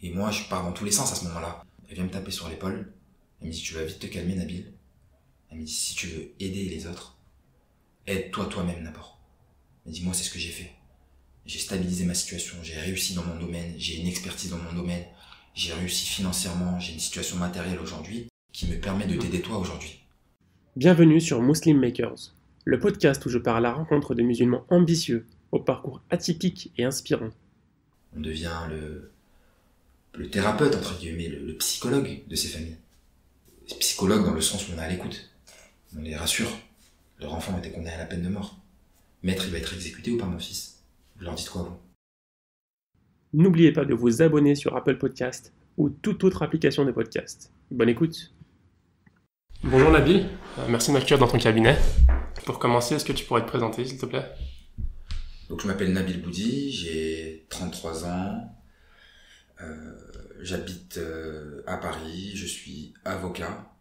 Et moi, je pars dans tous les sens à ce moment-là. Elle vient me taper sur l'épaule. Elle me dit, tu vas vite te calmer, Nabil. Elle me dit, si tu veux aider les autres, aide-toi toi-même d'abord. Elle me dit, moi, c'est ce que j'ai fait. J'ai stabilisé ma situation, j'ai réussi dans mon domaine, j'ai une expertise dans mon domaine, j'ai réussi financièrement, j'ai une situation matérielle aujourd'hui qui me permet de t'aider toi aujourd'hui. Bienvenue sur Muslim Makers, le podcast où je pars à la rencontre de musulmans ambitieux, au parcours atypique et inspirant. On devient le thérapeute, entre guillemets, le psychologue de ces familles. Psychologue dans le sens où on est à l'écoute. On les rassure. Leur enfant était condamné à la peine de mort. Maître, il va être exécuté ou pas, mon fils? Vous leur dites quoi, vous? N'oubliez pas de vous abonner sur Apple Podcast ou toute autre application de podcast. Bonne écoute. Bonjour Nabil, merci de m'accueillir dans ton cabinet. Pour commencer, est-ce que tu pourrais te présenter, s'il te plaît? Donc, je m'appelle Nabil Boudi, j'ai 33 ans. J'habite à Paris, je suis avocat,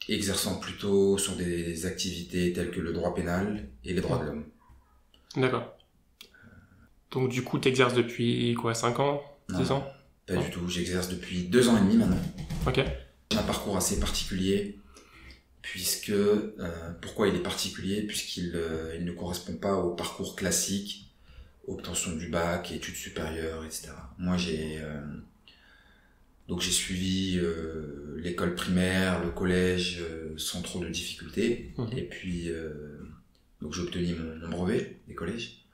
exerçant plutôt sur des activités telles que le droit pénal et les droits de l'homme. D'accord. Donc du coup, tu exerces depuis quoi, 5 ans, 10 ans? Pas du tout, j'exerce depuis 2 ans et demi maintenant. Ok. J'ai un parcours assez particulier, puisque, pourquoi il est particulier? Puisqu'il il ne correspond pas au parcours classique, obtention du bac, études supérieures, etc. Moi, j'ai suivi l'école primaire, le collège, sans trop de difficultés. Et puis, donc j'ai obtenu mon brevet des collèges.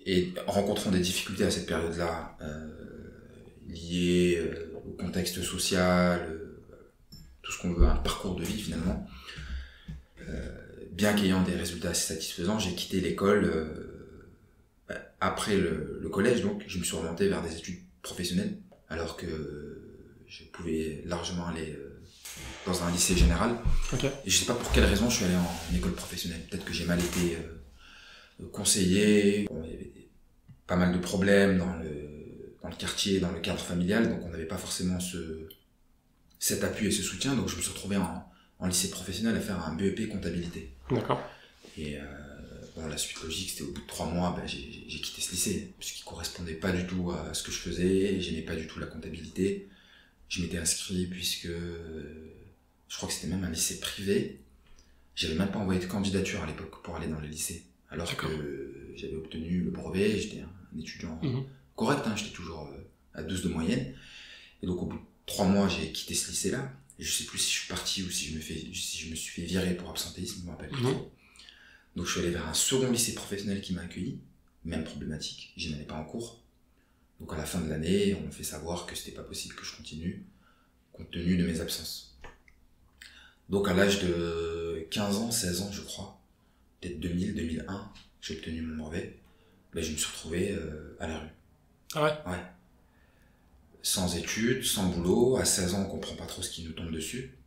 Et rencontrant des difficultés à cette période-là, liées au contexte social, tout ce qu'on veut, un parcours de vie finalement, bien qu'ayant des résultats assez satisfaisants, j'ai quitté l'école après le collège, donc je me suis orienté vers des études professionnelles, alors que je pouvais largement aller dans un lycée général. Okay. Et je sais pas pour quelle raison je suis allé en école professionnelle. Peut-être que j'ai mal été conseillé. Bon, il y avait pas mal de problèmes dans le quartier, dans le cadre familial, donc on n'avait pas forcément cet appui et ce soutien, donc je me suis retrouvé en lycée professionnel à faire un BEP comptabilité. D'accord. Et la suite logique, c'était au bout de 3 mois, j'ai quitté ce lycée, puisqu'il correspondait pas du tout à ce que je faisais, j'aimais pas du tout la comptabilité. Je m'étais inscrit puisque je crois que c'était même un lycée privé. J'avais même pas envoyé de candidature à l'époque pour aller dans le lycée. Alors que j'avais obtenu le brevet, j'étais un étudiant correct, j'étais toujours à 12 de moyenne. Et donc au bout de 3 mois, j'ai quitté ce lycée-là. Et je sais plus si je suis parti ou si je me suis fait virer pour absentéisme, je me rappelle plus trop. Donc je suis allé vers un second lycée professionnel qui m'a accueilli, même problématique, je n'allais pas en cours. Donc à la fin de l'année, on m'a fait savoir que c'était pas possible que je continue, compte tenu de mes absences. Donc à l'âge de 15 ans, 16 ans je crois, peut-être 2000, 2001, j'ai obtenu mon brevet, je me suis retrouvé à la rue. Ah ouais? Ouais. Sans études, sans boulot, à 16 ans on comprend pas trop ce qui nous tombe dessus.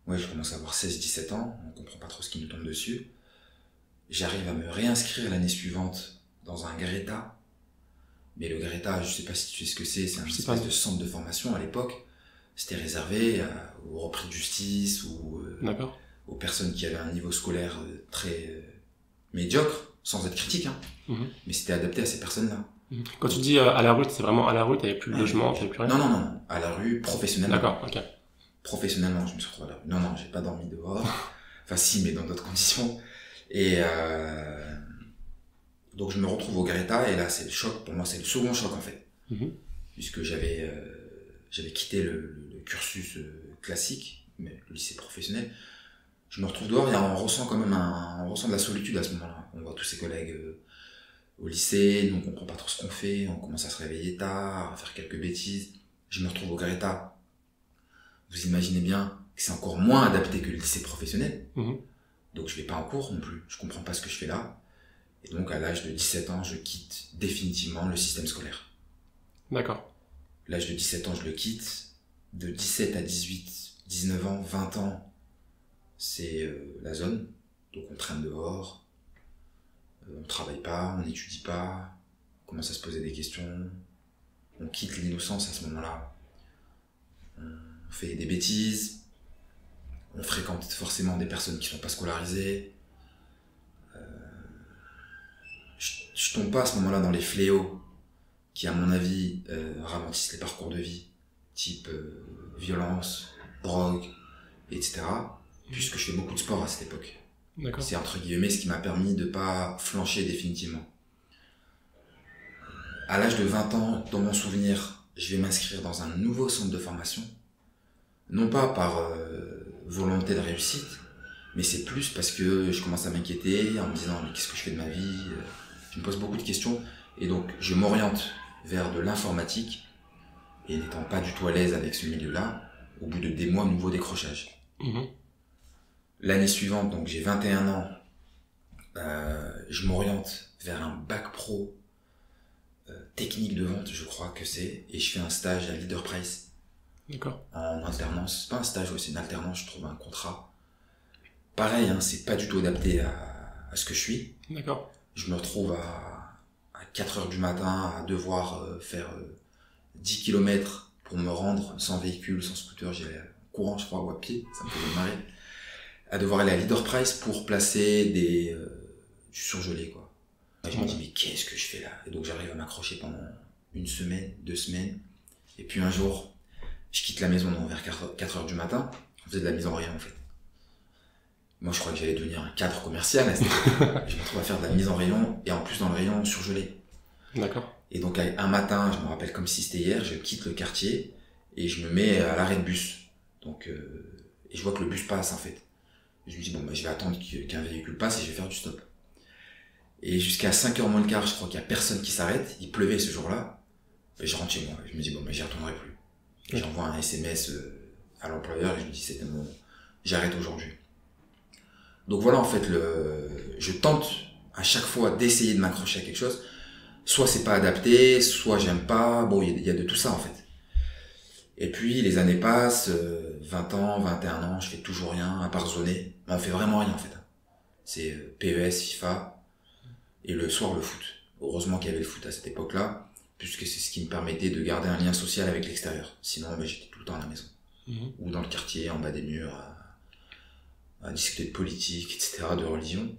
Ouais, je commence à avoir 16-17 ans, on comprend pas trop ce qui nous tombe dessus. J'arrive à me réinscrire l'année suivante dans un Greta. Mais le Greta, je sais pas si tu sais ce que c'est un espèce de centre de formation à l'époque. C'était réservé aux repris de justice ou aux personnes qui avaient un niveau scolaire très médiocre, sans être critique, mais c'était adapté à ces personnes-là. Quand tu dis à la rue, c'est vraiment à la rue, t'avais plus de logement, t'avais plus rien? Non, à la rue, professionnellement. D'accord, ok. Professionnellement, je me suis retrouvé à la rue. Non, j'ai pas dormi dehors. Enfin si, mais dans d'autres conditions. Et donc je me retrouve au Greta, et là c'est le choc, pour moi c'est le second choc en fait. Puisque j'avais quitté le cursus classique, mais le lycée professionnel. Je me retrouve dehors et on ressent quand même on ressent de la solitude à ce moment-là. On voit tous ses collègues au lycée, donc on comprend pas trop ce qu'on fait, on commence à se réveiller tard, à faire quelques bêtises. Je me retrouve au Greta. Vous imaginez bien que c'est encore moins adapté que le lycée professionnel. Donc je vais pas en cours non plus, je comprends pas ce que je fais là. Et donc à l'âge de 17 ans, je quitte définitivement le système scolaire. D'accord. L'âge de 17 ans, je le quitte. De 17 à 18, 19 ans, 20 ans, c'est la zone. Donc on traîne dehors, on travaille pas, on n'étudie pas, on commence à se poser des questions, on quitte l'innocence à ce moment-là. On fait des bêtises, on fréquente forcément des personnes qui sont pas scolarisées. Je tombe pas à ce moment-là dans les fléaux qui, à mon avis, ralentissent les parcours de vie, type violence, drogue, etc. Puisque je fais beaucoup de sport à cette époque. D'accord. C'est entre guillemets ce qui m'a permis de pas flancher définitivement. À l'âge de 20 ans, dans mon souvenir, je vais m'inscrire dans un nouveau centre de formation. Non pas par volonté de réussite, mais c'est plus parce que je commence à m'inquiéter en me disant mais qu'est-ce que je fais de ma vie, je me pose beaucoup de questions et donc je m'oriente vers de l'informatique et n'étant pas du tout à l'aise avec ce milieu-là, au bout de des mois, nouveau décrochage. L'année suivante, donc j'ai 21 ans, je m'oriente vers un bac pro technique de vente, je crois que c'est, et je fais un stage à Leader Price. D'accord. En alternance, c'est pas un stage, c'est une alternance, je trouve un contrat. Pareil, hein, c'est pas du tout adapté à ce que je suis. D'accord. Je me retrouve à 4h du matin à devoir faire 10 km pour me rendre sans véhicule, sans scooter, j'y allais en courant, je crois, ou à pied, ça me faisait marrer. À devoir aller à Leader Price pour placer du surgelé, quoi. Et je me dis, mais qu'est-ce que je fais là? Et donc j'arrive à m'accrocher pendant 1 semaine, 2 semaines. Et puis un jour, je quitte la maison vers 4h du matin. On faisait de la mise en rayon, en fait. Moi, je crois que j'allais devenir un cadre commercial. Je me retrouve à faire de la mise en rayon, et en plus dans le rayon surgelé. D'accord. Et donc un matin, je me rappelle comme si c'était hier, je quitte le quartier, et je me mets à l'arrêt de bus. Donc, et je vois que le bus passe, en fait. Je me dis, bon, bah, je vais attendre qu'un véhicule passe, et je vais faire du stop. Et jusqu'à 5h moins le quart, je crois qu'il y a personne qui s'arrête. Il pleuvait ce jour-là. Et je rentre chez moi. Je me dis, bon, mais j'y retournerai plus. Et j'envoie un SMS à l'employeur et je me dis, c'était bon, j'arrête aujourd'hui. Donc voilà, en fait, je tente à chaque fois d'essayer de m'accrocher à quelque chose. Soit c'est pas adapté, soit j'aime pas. Bon, il y a de tout ça, en fait. Et puis, les années passent, 20 ans, 21 ans, je fais toujours rien, à part zoner. Mais on fait vraiment rien, en fait. C'est PES, FIFA. Et le soir, le foot. Heureusement qu'il y avait le foot à cette époque-là, puisque c'est ce qui me permettait de garder un lien social avec l'extérieur. Sinon, j'étais tout le temps à la maison. Ou dans le quartier, en bas des murs, à discuter de politique, etc., de religion.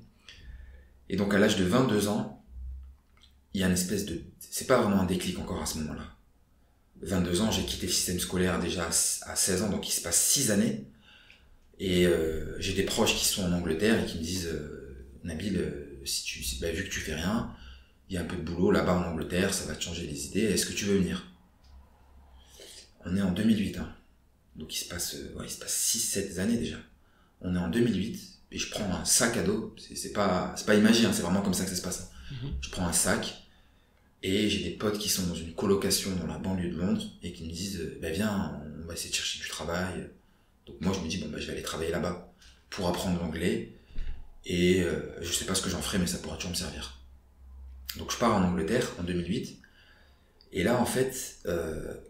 Et donc, à l'âge de 22 ans, il y a une espèce de... C'est pas vraiment un déclic encore à ce moment-là. 22 ans, j'ai quitté le système scolaire déjà à 16 ans, donc il se passe 6 années. Et j'ai des proches qui sont en Angleterre et qui me disent Nabil, vu que tu fais rien, il y a un peu de boulot là-bas en Angleterre, ça va te changer les idées, est-ce que tu veux venir? On est en 2008, hein. Donc il se passe 6-7 années déjà. On est en 2008, et je prends un sac à dos, c'est pas imagé, hein, c'est vraiment comme ça que ça se passe. Je prends un sac, et j'ai des potes qui sont dans une colocation dans la banlieue de Londres, et qui me disent, viens, on va essayer de chercher du travail. Donc moi je me dis, je vais aller travailler là-bas, pour apprendre l'anglais, et je sais pas ce que j'en ferai, mais ça pourra toujours me servir. Donc je pars en Angleterre en 2008, et là en fait,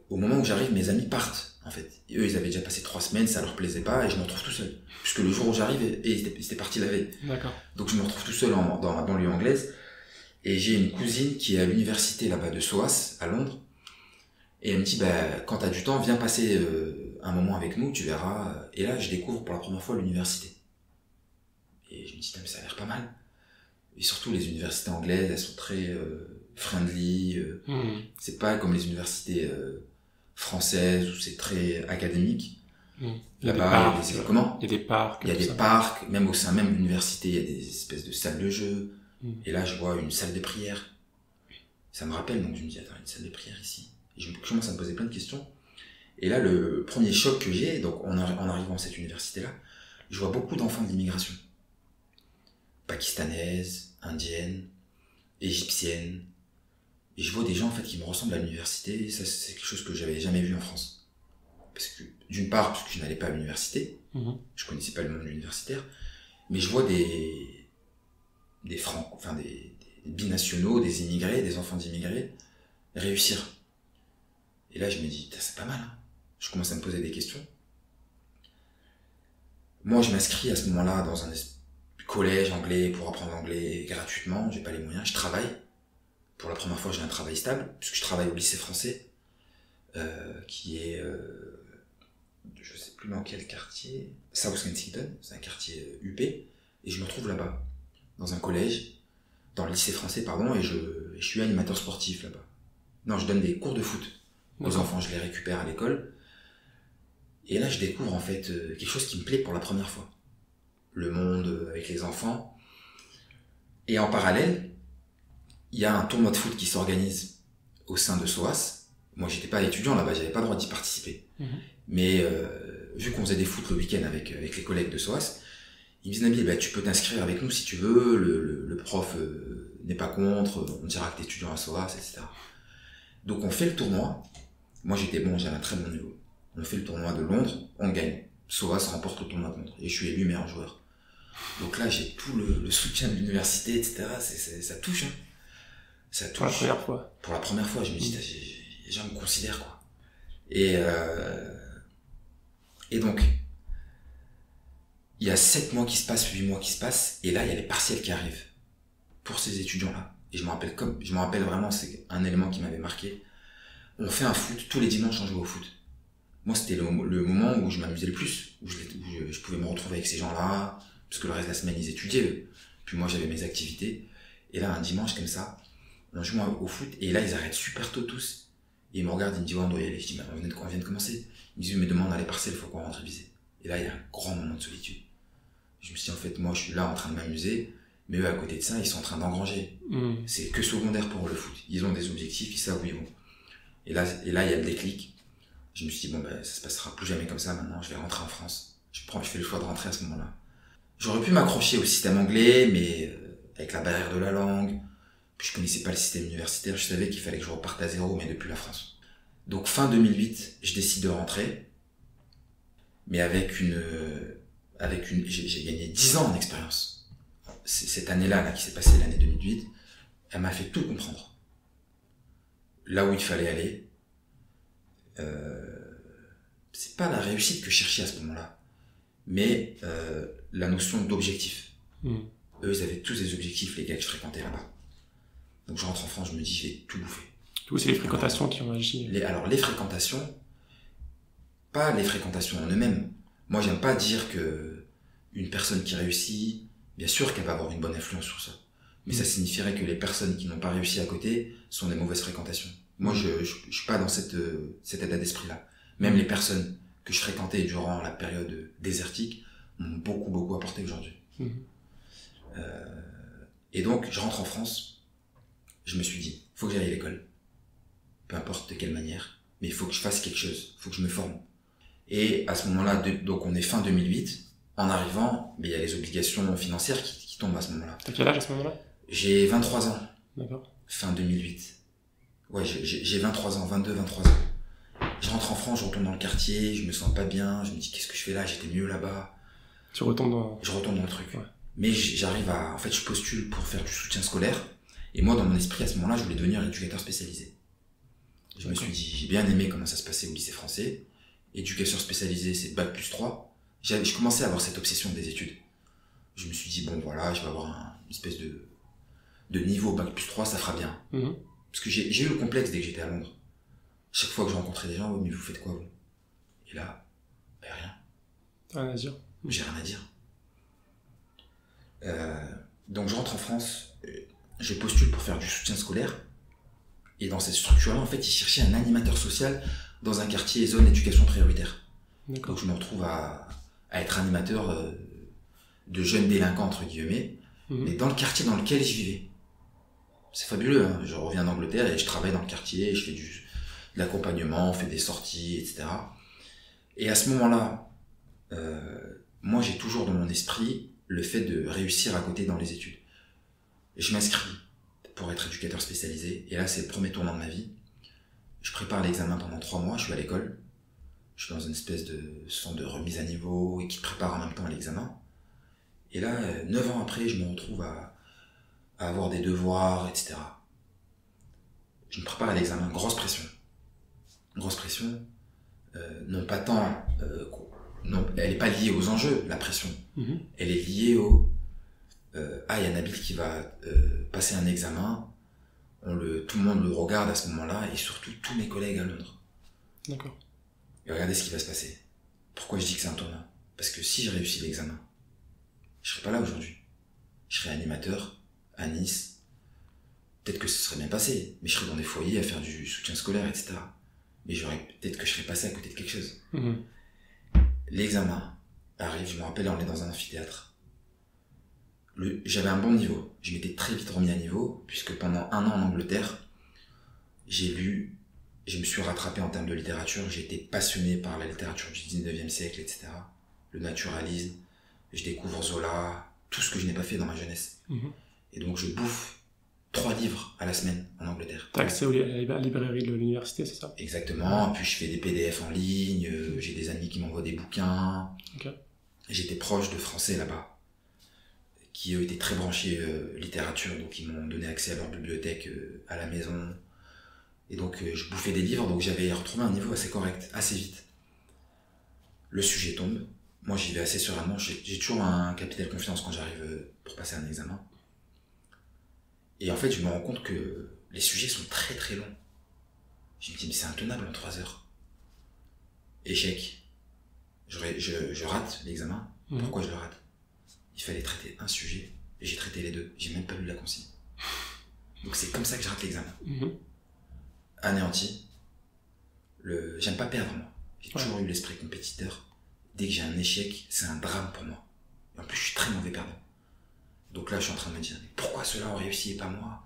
au moment où j'arrive, mes amis partent en fait. Et eux ils avaient déjà passé 3 semaines, ça leur plaisait pas, et je me retrouve tout seul. Puisque le jour où j'arrive, ils étaient partis la veille. D'accord. Donc je me retrouve tout seul dans la banlieue anglaise, et j'ai une cousine qui est à l'université là-bas de SOAS, à Londres, et elle me dit, quand t'as du temps, viens passer un moment avec nous, tu verras. Et là je découvre pour la première fois l'université. Et je me dis, mais ça a l'air pas mal. Et surtout, les universités anglaises, elles sont très friendly. C'est pas comme les universités françaises où c'est très académique. Là-bas, il y a des parcs. Il y a des parcs, même au sein même de l'université, il y a des espèces de salles de jeu. Et là, je vois une salle de prière. Ça me rappelle, donc je me dis, attends, une salle de prière ici. Et je commence à me poser plein de questions. Et là, le premier choc que j'ai, donc en arrivant à cette université-là, je vois beaucoup d'enfants de l'immigration. Pakistanaises, indiennes, égyptiennes. Et je vois des gens en fait qui me ressemblent à l'université. Ça, c'est quelque chose que j'avais jamais vu en France. Parce que, d'une part, parce que je n'allais pas à l'université, je connaissais pas le monde universitaire, mais je vois des binationaux, des immigrés, des enfants d'immigrés réussir. Et là, je me dis, c'est pas mal, hein. Je commence à me poser des questions. Moi, je m'inscris à ce moment-là dans un collège anglais pour apprendre l'anglais gratuitement, j'ai pas les moyens, je travaille. Pour la première fois, j'ai un travail stable, puisque je travaille au lycée français, qui est, je sais plus dans quel quartier, South Kensington, c'est un quartier UP, et je me retrouve là-bas, dans un collège, dans le lycée français, pardon, et je suis animateur sportif là-bas. Non, je donne des cours de foot aux D'accord. enfants, je les récupère à l'école. Et là, je découvre en fait quelque chose qui me plaît pour la première fois. Le monde avec les enfants. Et en parallèle, il y a un tournoi de foot qui s'organise au sein de SOAS. Moi, j'étais pas étudiant là-bas, j'avais pas le droit d'y participer. Mais vu qu'on faisait des foot le week-end avec les collègues de SOAS, ils me disent Nabil, bah, tu peux t'inscrire avec nous si tu veux, le prof n'est pas contre, on dira que t'es étudiant à SOAS, etc. Donc on fait le tournoi. Moi j'étais bon, j'avais un très bon niveau. On fait le tournoi de Londres, on gagne. SOAS remporte le tournoi de Londres et je suis élu meilleur joueur. Donc là j'ai tout le soutien de l'université, etc. Ça touche, hein. Ça touche. Pour la première fois. Pour la première fois, je me dis, les gens me considèrent, quoi. Et donc, il y a 7 mois qui se passent, 8 mois qui se passent, et là, il y a les partiels qui arrivent pour ces étudiants-là. Et je me rappelle vraiment, c'est un élément qui m'avait marqué. On fait un foot, tous les dimanches, on joue au foot. Moi, c'était le moment où je m'amusais le plus, où je pouvais me retrouver avec ces gens-là, parce que le reste de la semaine, ils étudiaient, eux. Puis moi, j'avais mes activités. Et là, un dimanche comme ça, on joue au foot, et là, ils arrêtent super tôt tous. Et ils me regardent, ils me disent, ouais, on doit y aller. Je dis, on vient de commencer. Ils me disent, mais demande à les partiels, il faut qu'on rentre réviser. Et là, il y a un grand moment de solitude. Je me suis dit, en fait, moi, je suis là en train de m'amuser, mais eux, à côté de ça, ils sont en train d'engranger. C'est que secondaire pour eux, le foot. Ils ont des objectifs, ils savent où ils vont. Et là, il y a le déclic. Je me suis dit, bon, ben, ça se passera plus jamais comme ça, maintenant, je vais rentrer en France. Je fais le choix de rentrer à ce moment-là. J'aurais pu m'accrocher au système anglais, mais avec la barrière de la langue, puis je connaissais pas le système universitaire, je savais qu'il fallait que je reparte à zéro, mais depuis la France. Donc fin 2008, je décide de rentrer, mais j'ai gagné 10 ans en expérience. Cette année-là, qui s'est passée, l'année 2008, elle m'a fait tout comprendre. Là où il fallait aller, c'est pas la réussite que je cherchais à ce moment-là, mais la notion d'objectif. Eux, ils avaient tous des objectifs, les gars que je fréquentais là-bas. Donc je rentre en France, je me dis, je vais tout bouffer. Tout, c'est les fréquentations qui ont agi. Alors les fréquentations, pas les fréquentations en eux-mêmes. Moi, j'aime pas dire que une personne qui réussit, bien sûr qu'elle va avoir une bonne influence sur ça. Mais ça signifierait que les personnes qui n'ont pas réussi à côté sont des mauvaises fréquentations. Moi, je suis pas dans cet état d'esprit-là. Même les personnes que je fréquentais durant la période désertique m'ont beaucoup, beaucoup apporté aujourd'hui. Et donc, je rentre en France. Je me suis dit, faut que j'aille à l'école. Peu importe de quelle manière. Mais il faut que je fasse quelque chose. Il faut que je me forme. Et à ce moment-là, donc on est fin 2008. En arrivant, mais il y a les obligations financières qui tombent à ce moment-là. T'as quel âge à ce moment-là? J'ai 23 ans. D'accord. Fin 2008. Ouais, j'ai 23 ans, 22, 23 ans. Je rentre en France, je retourne dans le quartier, je me sens pas bien, je me dis qu'est-ce que je fais là, j'étais mieux là-bas. Tu retournes dans... Je retourne dans le truc. Ouais. Mais j'arrive en fait, je postule pour faire du soutien scolaire. Et moi, dans mon esprit, à ce moment-là, je voulais devenir éducateur spécialisé. Je me suis dit, j'ai bien aimé comment ça se passait au lycée français. Éducateur spécialisé, c'est Bac+3. Je commençais à avoir cette obsession des études. Je me suis dit, bon voilà, je vais avoir une espèce de niveau Bac+3, ça fera bien. Parce que j'ai eu le complexe dès que j'étais à Londres. Chaque fois que je rencontrais des gens, oui, mais vous faites quoi, vous? Et là, ben rien. Rien à dire. J'ai rien à dire. Donc je rentre en France, je postule pour faire du soutien scolaire. Et dans cette structure-là, en fait, ils cherchaient un animateur social dans un quartier zone éducation prioritaire. D'accord. Donc je me retrouve à être animateur de jeunes délinquants, entre guillemets, mais dans le quartier dans lequel je vivais. C'est fabuleux, hein. Je reviens d'Angleterre et je travaille dans le quartier, je fais de l'accompagnement, on fait des sorties, etc. Et à ce moment-là, moi j'ai toujours dans mon esprit le fait de réussir à côté dans les études. Et je m'inscris pour être éducateur spécialisé, et là c'est le premier tournant de ma vie. Je prépare l'examen pendant 3 mois, je suis à l'école, je suis dans une espèce de centre de remise à niveau et qui prépare en même temps à l'examen. Et là, 9 ans après, je me retrouve à avoir des devoirs, etc. Je me prépare à l'examen, grosse pression. Grosse pression, non pas tant... non, elle n'est pas liée aux enjeux, la pression. Elle est liée au... il y a Nabil qui va passer un examen, tout le monde le regarde à ce moment-là, et surtout tous mes collègues à Londres. D'accord. Et regardez ce qui va se passer. Pourquoi je dis que c'est un tournant? Parce que si je réussis l'examen, je serais pas là aujourd'hui. Je serais animateur à Nice, peut-être que ce serait bien passé, mais je serais dans des foyers à faire du soutien scolaire, etc. Mais peut-être que je serais passé à côté de quelque chose. L'examen arrive, je me rappelle, on est dans un amphithéâtre. J'avais un bon niveau, je m'étais très vite remis à niveau, puisque pendant 1 an en Angleterre, j'ai lu, je me suis rattrapé en termes de littérature, j'ai été passionné par la littérature du 19e siècle, etc. Le naturalisme, je découvre Zola, tout ce que je n'ai pas fait dans ma jeunesse. Et donc je bouffe 3 livres à la semaine en Angleterre. T'as accès à la librairie de l'université, c'est ça? Exactement, puis je fais des PDF en ligne, j'ai des amis qui m'envoient des bouquins. J'étais proche de Français là-bas, qui eux étaient très branchés littérature, donc ils m'ont donné accès à leur bibliothèque à la maison. Et donc je bouffais des livres, donc j'avais retrouvé un niveau assez correct, assez vite. Le sujet tombe, moi j'y vais assez sereinement, j'ai toujours un capital confiance quand j'arrive pour passer un examen. Et en fait je me rends compte que les sujets sont très très longs. Je me dis mais c'est intenable en 3 heures. Échec. Je rate l'examen. Pourquoi je le rate? Il fallait traiter un sujet, et j'ai traité les 2. J'ai même pas lu la consigne. Donc c'est comme ça que je rate l'examen. Anéanti. J'aime pas perdre, moi. J'ai toujours eu l'esprit compétiteur. Dès que j'ai un échec, c'est un drame pour moi. Et en plus, je suis très mauvais perdant. Donc là, je suis en train de me dire, mais pourquoi ceux-là ont réussi et pas moi?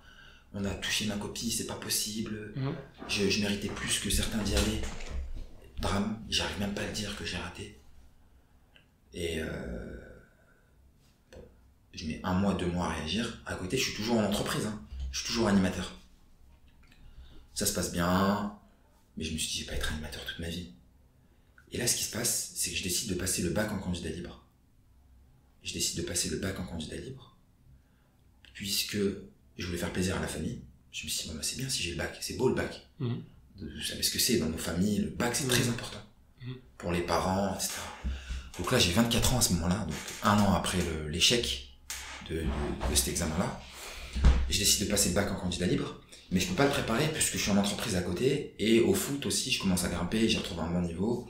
On a touché ma copie, c'est pas possible. Je méritais plus que certains d'y aller. Drame, j'arrive même pas à le dire que j'ai raté. Et je mets 1 mois, 2 mois à réagir. À côté, je suis toujours en entreprise, je suis toujours animateur. Ça se passe bien, mais je me suis dit, je vais pas être animateur toute ma vie. Et là, ce qui se passe, c'est que je décide de passer le bac en candidat libre. Puisque je voulais faire plaisir à la famille. Je me suis dit, bon, bah, c'est bien si j'ai le bac, c'est beau le bac. Vous savez ce que c'est dans nos familles, le bac c'est très important. Pour les parents, etc. Donc là, j'ai 24 ans à ce moment-là, donc 1 an après l'échec de cet examen-là. Je décide de passer le bac en candidat libre, mais je peux pas le préparer puisque je suis en entreprise à côté, et au foot aussi, je commence à grimper, j'ai retrouvé un bon niveau.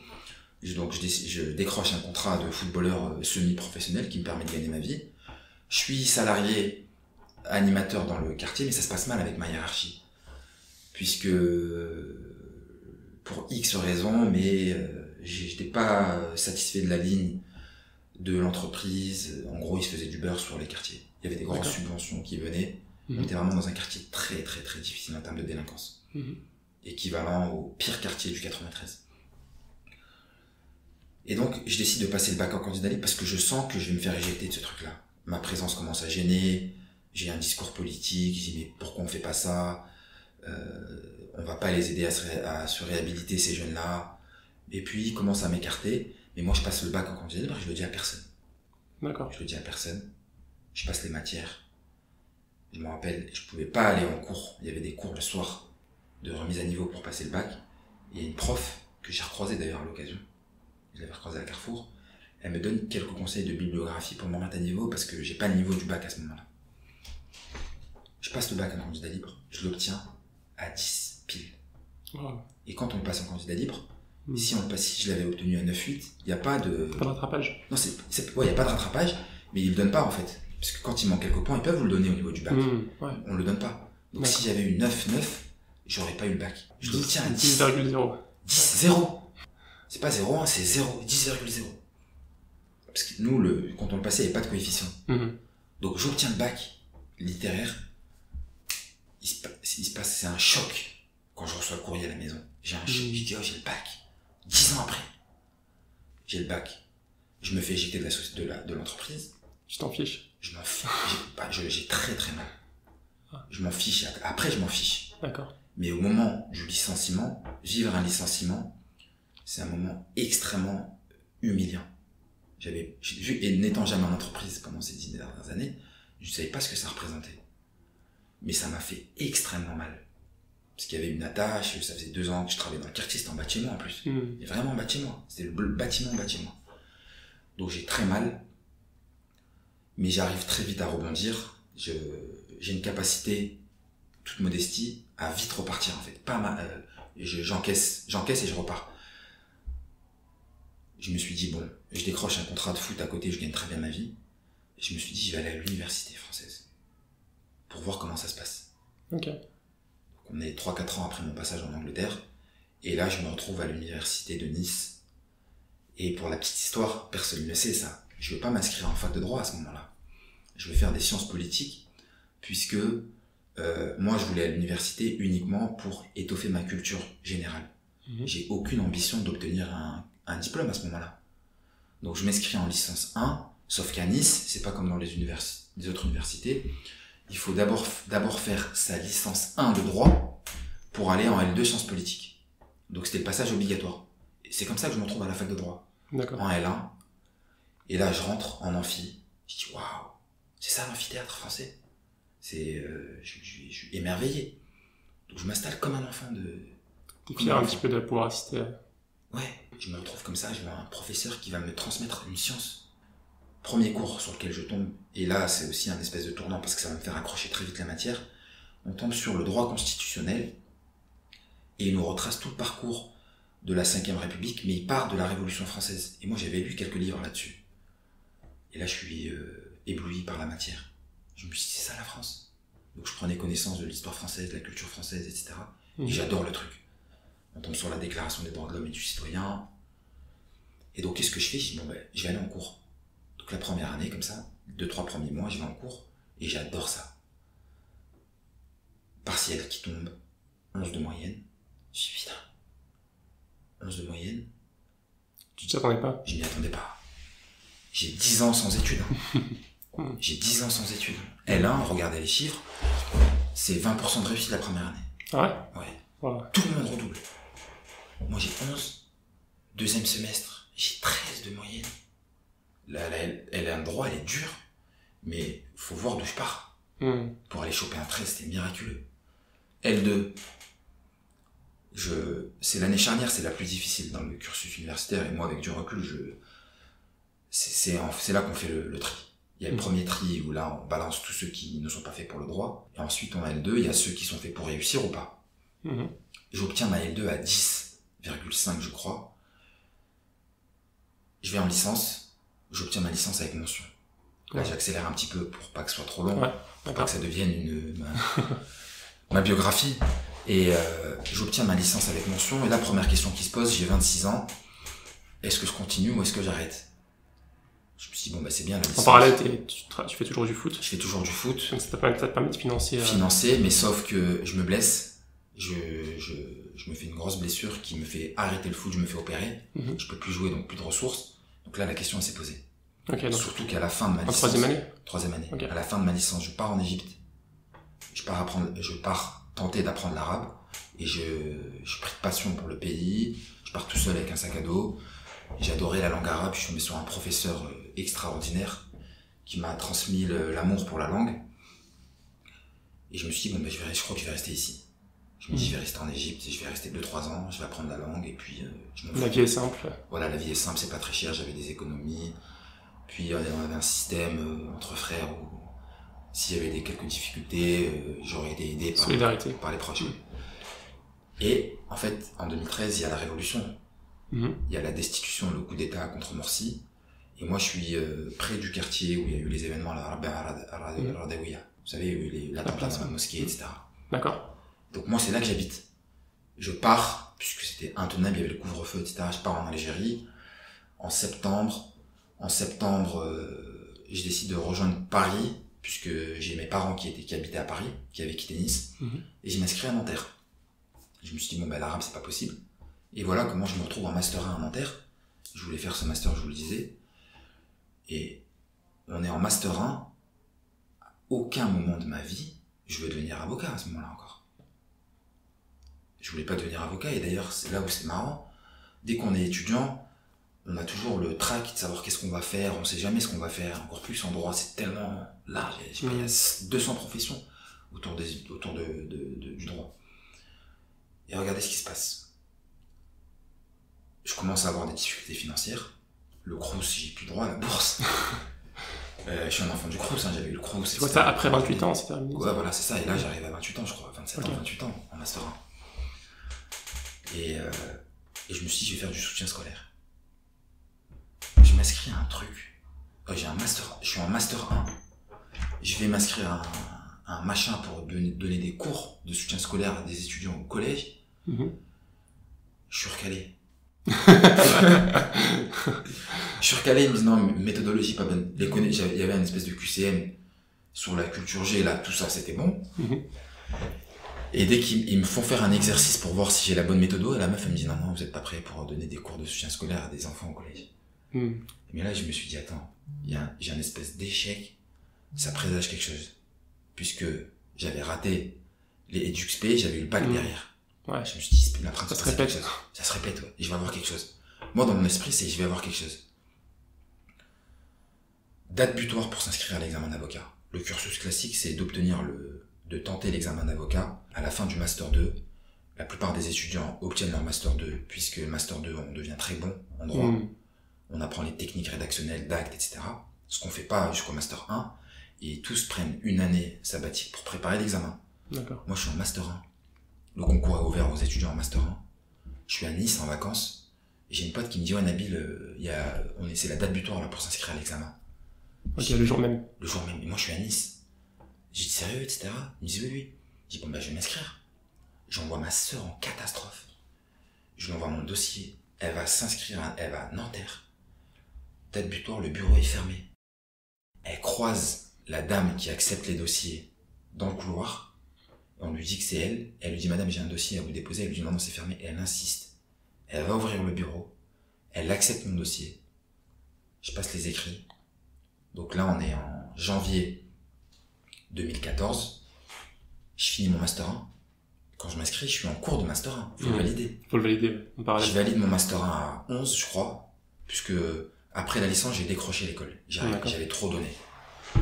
Donc je décroche un contrat de footballeur semi-professionnel qui me permet de gagner ma vie. Je suis salarié animateur dans le quartier, mais ça se passe mal avec ma hiérarchie. Puisque, pour X raisons, mais j'étais pas satisfait de la ligne de l'entreprise. En gros, ils se faisaient du beurre sur les quartiers. Il y avait des grosses subventions qui venaient. On était vraiment dans un quartier très très très difficile en termes de délinquance. Équivalent au pire quartier du 93. Et donc, je décide de passer le bac en candidat libre parce que je sens que je vais me faire éjecter de ce truc-là. Ma présence commence à gêner, j'ai un discours politique, je dis mais pourquoi on fait pas ça? On va pas les aider à se réhabiliter, ces jeunes-là. Et puis, ils commencent à m'écarter, mais moi je passe le bac en candidat libre et je le dis à personne. D'accord. Je le dis à personne. Je passe les matières. Je me rappelle, je pouvais pas aller en cours. Il y avait des cours le soir de remise à niveau pour passer le bac. Il y a une prof, que j'ai recroisée d'ailleurs à l'occasion. Je l'avais recroisée à Carrefour. Elle me donne quelques conseils de bibliographie pour me remettre à niveau parce que j'ai pas le niveau du bac à ce moment-là. Je passe le bac en candidat libre. Je l'obtiens à 10 pile. Et quand on le passe en candidat libre, si je l'avais obtenu à 9,8, il n'y a pas de... Pas de rattrapage. Non, il n'y a pas de rattrapage, mais ils ne le donnent pas en fait. Parce que quand il manque quelques points, ils peuvent vous le donner au niveau du bac. On ne le donne pas. Donc si j'avais eu 9,9, j'aurais pas eu le bac. Je l'obtiens à 10,0. 10,0. C'est pas 0,1, c'est 0, 10,0. Parce que nous, quand on le passait, il n'y avait pas de coefficient. Donc j'obtiens le bac littéraire. Il se passe, c'est un choc quand je reçois le courrier à la maison. J'ai un choc, je dis oh j'ai le bac. 10 ans après, j'ai le bac. Je me fais éjecter de l'entreprise. Tu t'en fiches? Je m'en fiche. J'ai très très mal. Je m'en fiche. Après je m'en fiche. D'accord. Mais au moment du licenciement, vivre un licenciement, c'est un moment extrêmement humiliant. Et n'étant jamais en entreprise pendant ces 10 dernières années, je ne savais pas ce que ça représentait. Mais ça m'a fait extrêmement mal. Parce qu'il y avait une attache, ça faisait 2 ans que je travaillais dans le quartier, c'était en bas de chez moi en plus. Et vraiment en bas de chez moi. C'était le bâtiment en bas de chez moi. Donc j'ai très mal. Mais j'arrive très vite à rebondir. J'ai une capacité, toute modestie, à vite repartir en fait. J'encaisse et je repars. Je me suis dit, bon, je décroche un contrat de foot à côté, je gagne très bien ma vie. Et je me suis dit, je vais aller à l'université française. Pour voir comment ça se passe. Ok. Donc, on est 3-4 ans après mon passage en Angleterre. Et là, je me retrouve à l'université de Nice. Et pour la petite histoire, personne ne le sait ça. Je ne veux pas m'inscrire en fac de droit à ce moment-là. Je veux faire des sciences politiques, puisque moi, je voulais à l'université uniquement pour étoffer ma culture générale. J'ai aucune ambition d'obtenir un diplôme à ce moment-là. Donc je m'inscris en licence 1, sauf qu'à Nice, c'est pas comme dans les autres universités. Il faut d'abord faire sa licence 1 de droit pour aller en L2 sciences politiques. Donc c'était le passage obligatoire. Et c'est comme ça que je me retrouve à la fac de droit. D'accord. En L1. Et là, je rentre en amphi. Je dis waouh, c'est ça l'amphithéâtre français. Je suis émerveillé. Donc je m'installe comme un enfant de... T'es fier un petit peu de pouvoir assister. Ouais, je me retrouve comme ça, je vois un professeur qui va me transmettre une science. Premier cours sur lequel je tombe, et là c'est aussi un espèce de tournant parce que ça va me faire accrocher très vite la matière. On tombe sur le droit constitutionnel et il nous retrace tout le parcours de la Ve République, mais il part de la Révolution française. Et moi j'avais lu quelques livres là-dessus. Et là je suis ébloui par la matière. Je me suis dit, c'est ça la France. Donc je prenais connaissance de l'histoire française, de la culture française, etc. Et j'adore le truc. On tombe sur la Déclaration des droits de l'homme et du citoyen. Et donc qu'est-ce que je fais? Je dis, bon ben, je vais aller en cours. Donc la première année, comme ça, 2-3 premiers mois, je vais en cours. Et j'adore ça. Partiel qui tombe, 11 de moyenne. Je dis, putain, 11 de moyenne. Tu t'y attendais pas? Je m'y attendais pas. J'ai 10 ans sans études. J'ai 10 ans sans études. L1, regardez les chiffres, c'est 20% de réussite la première année. Ah ouais? Ouais. Wow. Tout le monde redouble. Moi j'ai 11. Deuxième semestre, j'ai 13 de moyenne. Elle a un droit, elle est dure. Mais faut voir d'où je pars. Pour aller choper un 13, c'était miraculeux. L2, c'est l'année charnière, c'est la plus difficile dans le cursus universitaire. Et moi, avec du recul, c'est là qu'on fait le tri. Il y a le premier tri où là, on balance tous ceux qui ne sont pas faits pour le droit. Et ensuite, en L2, il y a ceux qui sont faits pour réussir ou pas. J'obtiens ma L2 à 10,5, je crois. Je vais en licence. J'obtiens ma licence avec mention. Là, j'accélère un petit peu pour pas que ce soit trop long. Pour pas que ça devienne ma biographie. Et j'obtiens ma licence avec mention. Et la première question qui se pose, j'ai 26 ans. Est-ce que je continue ou est-ce que j'arrête? Je me suis dit, bon, bah, c'est bien la licence. En parallèle, tu fais toujours du foot? Je fais toujours du foot. Donc ça te permet de financer... Financer, mais sauf que je me blesse. Je me fais une grosse blessure qui me fait arrêter le foot, je me fais opérer. Je peux plus jouer, donc plus de ressources. Donc là, la question elle s'est posée. Okay, donc surtout qu'à la fin de ma licence... troisième année? Troisième année. Okay. À la fin de ma licence, je pars en Égypte. Je pars tenter d'apprendre l'arabe. Et je pris de passion pour le pays. Je pars tout seul avec un sac à dos. J'ai adoré la langue arabe. Je suis tombé sur un professeur extraordinaire qui m'a transmis l'amour pour la langue. Et je me suis dit, bon, ben, je crois que je vais rester ici. Je me dis, je vais rester en Égypte et je vais rester 2-3 ans. Je vais apprendre la langue et puis je m'en fous. La vie est simple. Voilà, la vie est simple, c'est pas très cher. J'avais des économies. Puis on avait un système entre frères où s'il y avait quelques difficultés, j'aurais été aidé par les proches. Et en fait, en 2013, il y a la révolution. Il y a la destitution, le coup d'état contre Morsi. Et moi, je suis près du quartier où il y a eu les événements à la Radawiya. Vous savez, l'attentat dans la mosquée, etc. D'accord. Donc moi, c'est là que j'habite. Je pars, puisque c'était intenable, il y avait le couvre-feu, etc. Je pars en Algérie. En septembre, je décide de rejoindre Paris, puisque j'ai mes parents qui habitaient à Paris, qui avaient quitté Nice. Et je m'inscris à Nanterre. Je me suis dit, bon, ben, l'arabe, c'est pas possible. Et voilà comment je me retrouve en Master 1 à Nanterre. Je voulais faire ce Master, je vous le disais. Et on est en Master 1. À aucun moment de ma vie, je veux devenir avocat à ce moment-là encore. Je voulais pas devenir avocat. Et d'ailleurs, c'est là où c'est marrant. Dès qu'on est étudiant, on a toujours le trac de savoir qu'est-ce qu'on va faire. On sait jamais ce qu'on va faire. Encore plus en droit, c'est tellement large. Il y a 200 professions autour du droit. Et regardez ce qui se passe. Je commence à avoir des difficultés financières. Le Crous, j'ai plus droit à la bourse. Je suis un enfant du Crous, hein, j'avais eu le Crous. C'est quoi ça, après 28 ans, c'est terminé? Ouais, voilà, c'est ça. Et là, j'arrive à 28 ans, je crois. 27 ans, 28 ans, en Master 1. Et je me suis dit, je vais faire du soutien scolaire. Je m'inscris à un truc. Je suis en Master 1. Je vais m'inscrire à un machin pour donner des cours de soutien scolaire à des étudiants au collège, je suis recalé. Je suis recalé, ils me disent non, méthodologie pas bonne. Il y avait une espèce de QCM sur la culture G, là, tout ça, c'était bon. Et dès qu'ils me font faire un exercice pour voir si j'ai la bonne méthode, et la meuf, elle me dit non, vous êtes pas prêt pour donner des cours de soutien scolaire à des enfants au collège. Mais là, je me suis dit, attends, j'ai un espèce d'échec, ça présage quelque chose. Puisque j'avais raté les EduxP, j'avais eu le bac derrière. Ouais. Je me suis dit, l'apprentissage, ça se répète. Ça se répète, ouais. Et je vais avoir quelque chose. Moi, dans mon esprit, c'est je vais avoir quelque chose. Date butoir pour s'inscrire à l'examen d'avocat. Le cursus classique, c'est de tenter l'examen d'avocat à la fin du Master 2. La plupart des étudiants obtiennent leur Master 2, puisque le Master 2, on devient très bon en droit. On apprend les techniques rédactionnelles, d'actes, etc. Ce qu'on fait pas jusqu'au Master 1. Et tous prennent une année sabbatique pour préparer l'examen. D'accord. Moi, je suis en Master 1. Le concours est ouvert aux étudiants en Master 1. Je suis à Nice en vacances. Et j'ai une pote qui me dit, ouais, Nabil, c'est la date butoir là, pour s'inscrire à l'examen. Ok, le jour même. Le jour même. Et moi, je suis à Nice. J'ai dit, sérieux, etc. Il me dit, oui. Je dis, bon, je vais m'inscrire. J'envoie ma sœur en catastrophe. Je lui envoie mon dossier. Elle va s'inscrire, elle va à Nanterre. Date butoir, le bureau est fermé. Elle croise la dame qui accepte les dossiers dans le couloir. Et on lui dit que c'est elle. Elle lui dit, madame, j'ai un dossier à vous déposer. Elle lui dit, non, c'est fermé. Et elle insiste. Elle va ouvrir le bureau. Elle accepte mon dossier. Je passe les écrits. Donc là, on est en janvier 2014. Je finis mon Master 1. Quand je m'inscris, je suis en cours de Master 1. Faut le valider. Faut le valider, en parallèle. Je valide mon Master 1 à 11, je crois. Puisque après la licence, j'ai décroché l'école. J'avais trop donné.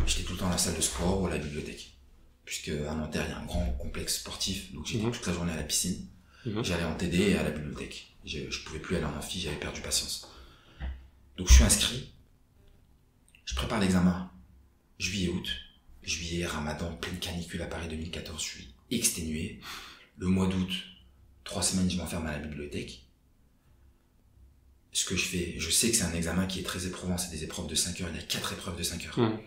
J'étais tout le temps à la salle de sport ou à la bibliothèque. Puisque à Nanterre, il y a un grand complexe sportif. Donc j'étais toute la journée à la piscine. J'allais en TD et à la bibliothèque. Je pouvais plus aller en amphi, j'avais perdu patience. Donc je suis inscrit. Je prépare l'examen. Juillet-août. Juillet, Ramadan, pleine canicule à Paris 2014. Je suis exténué. Le mois d'août, 3 semaines, je m'enferme à la bibliothèque. Ce que je fais, je sais que c'est un examen qui est très éprouvant. C'est des épreuves de 5 heures. Il y a 4 épreuves de 5 heures.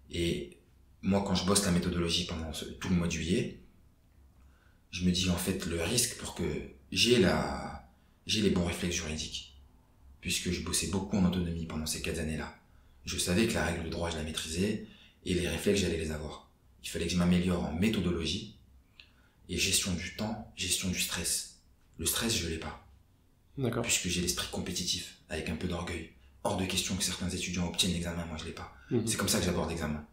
Et moi, quand je bosse la méthodologie pendant tout le mois de juillet, je me dis en fait le risque pour que j'ai les bons réflexes juridiques, puisque je bossais beaucoup en autonomie pendant ces 4 années-là. Je savais que la règle de droit, je la maîtrisais, et les réflexes, j'allais les avoir. Il fallait que je m'améliore en méthodologie, et gestion du temps, gestion du stress. Le stress, je l'ai pas. D'accord. Puisque j'ai l'esprit compétitif, avec un peu d'orgueil. Hors de question que certains étudiants obtiennent l'examen, moi je l'ai pas. C'est comme ça que j'aborde l'examen.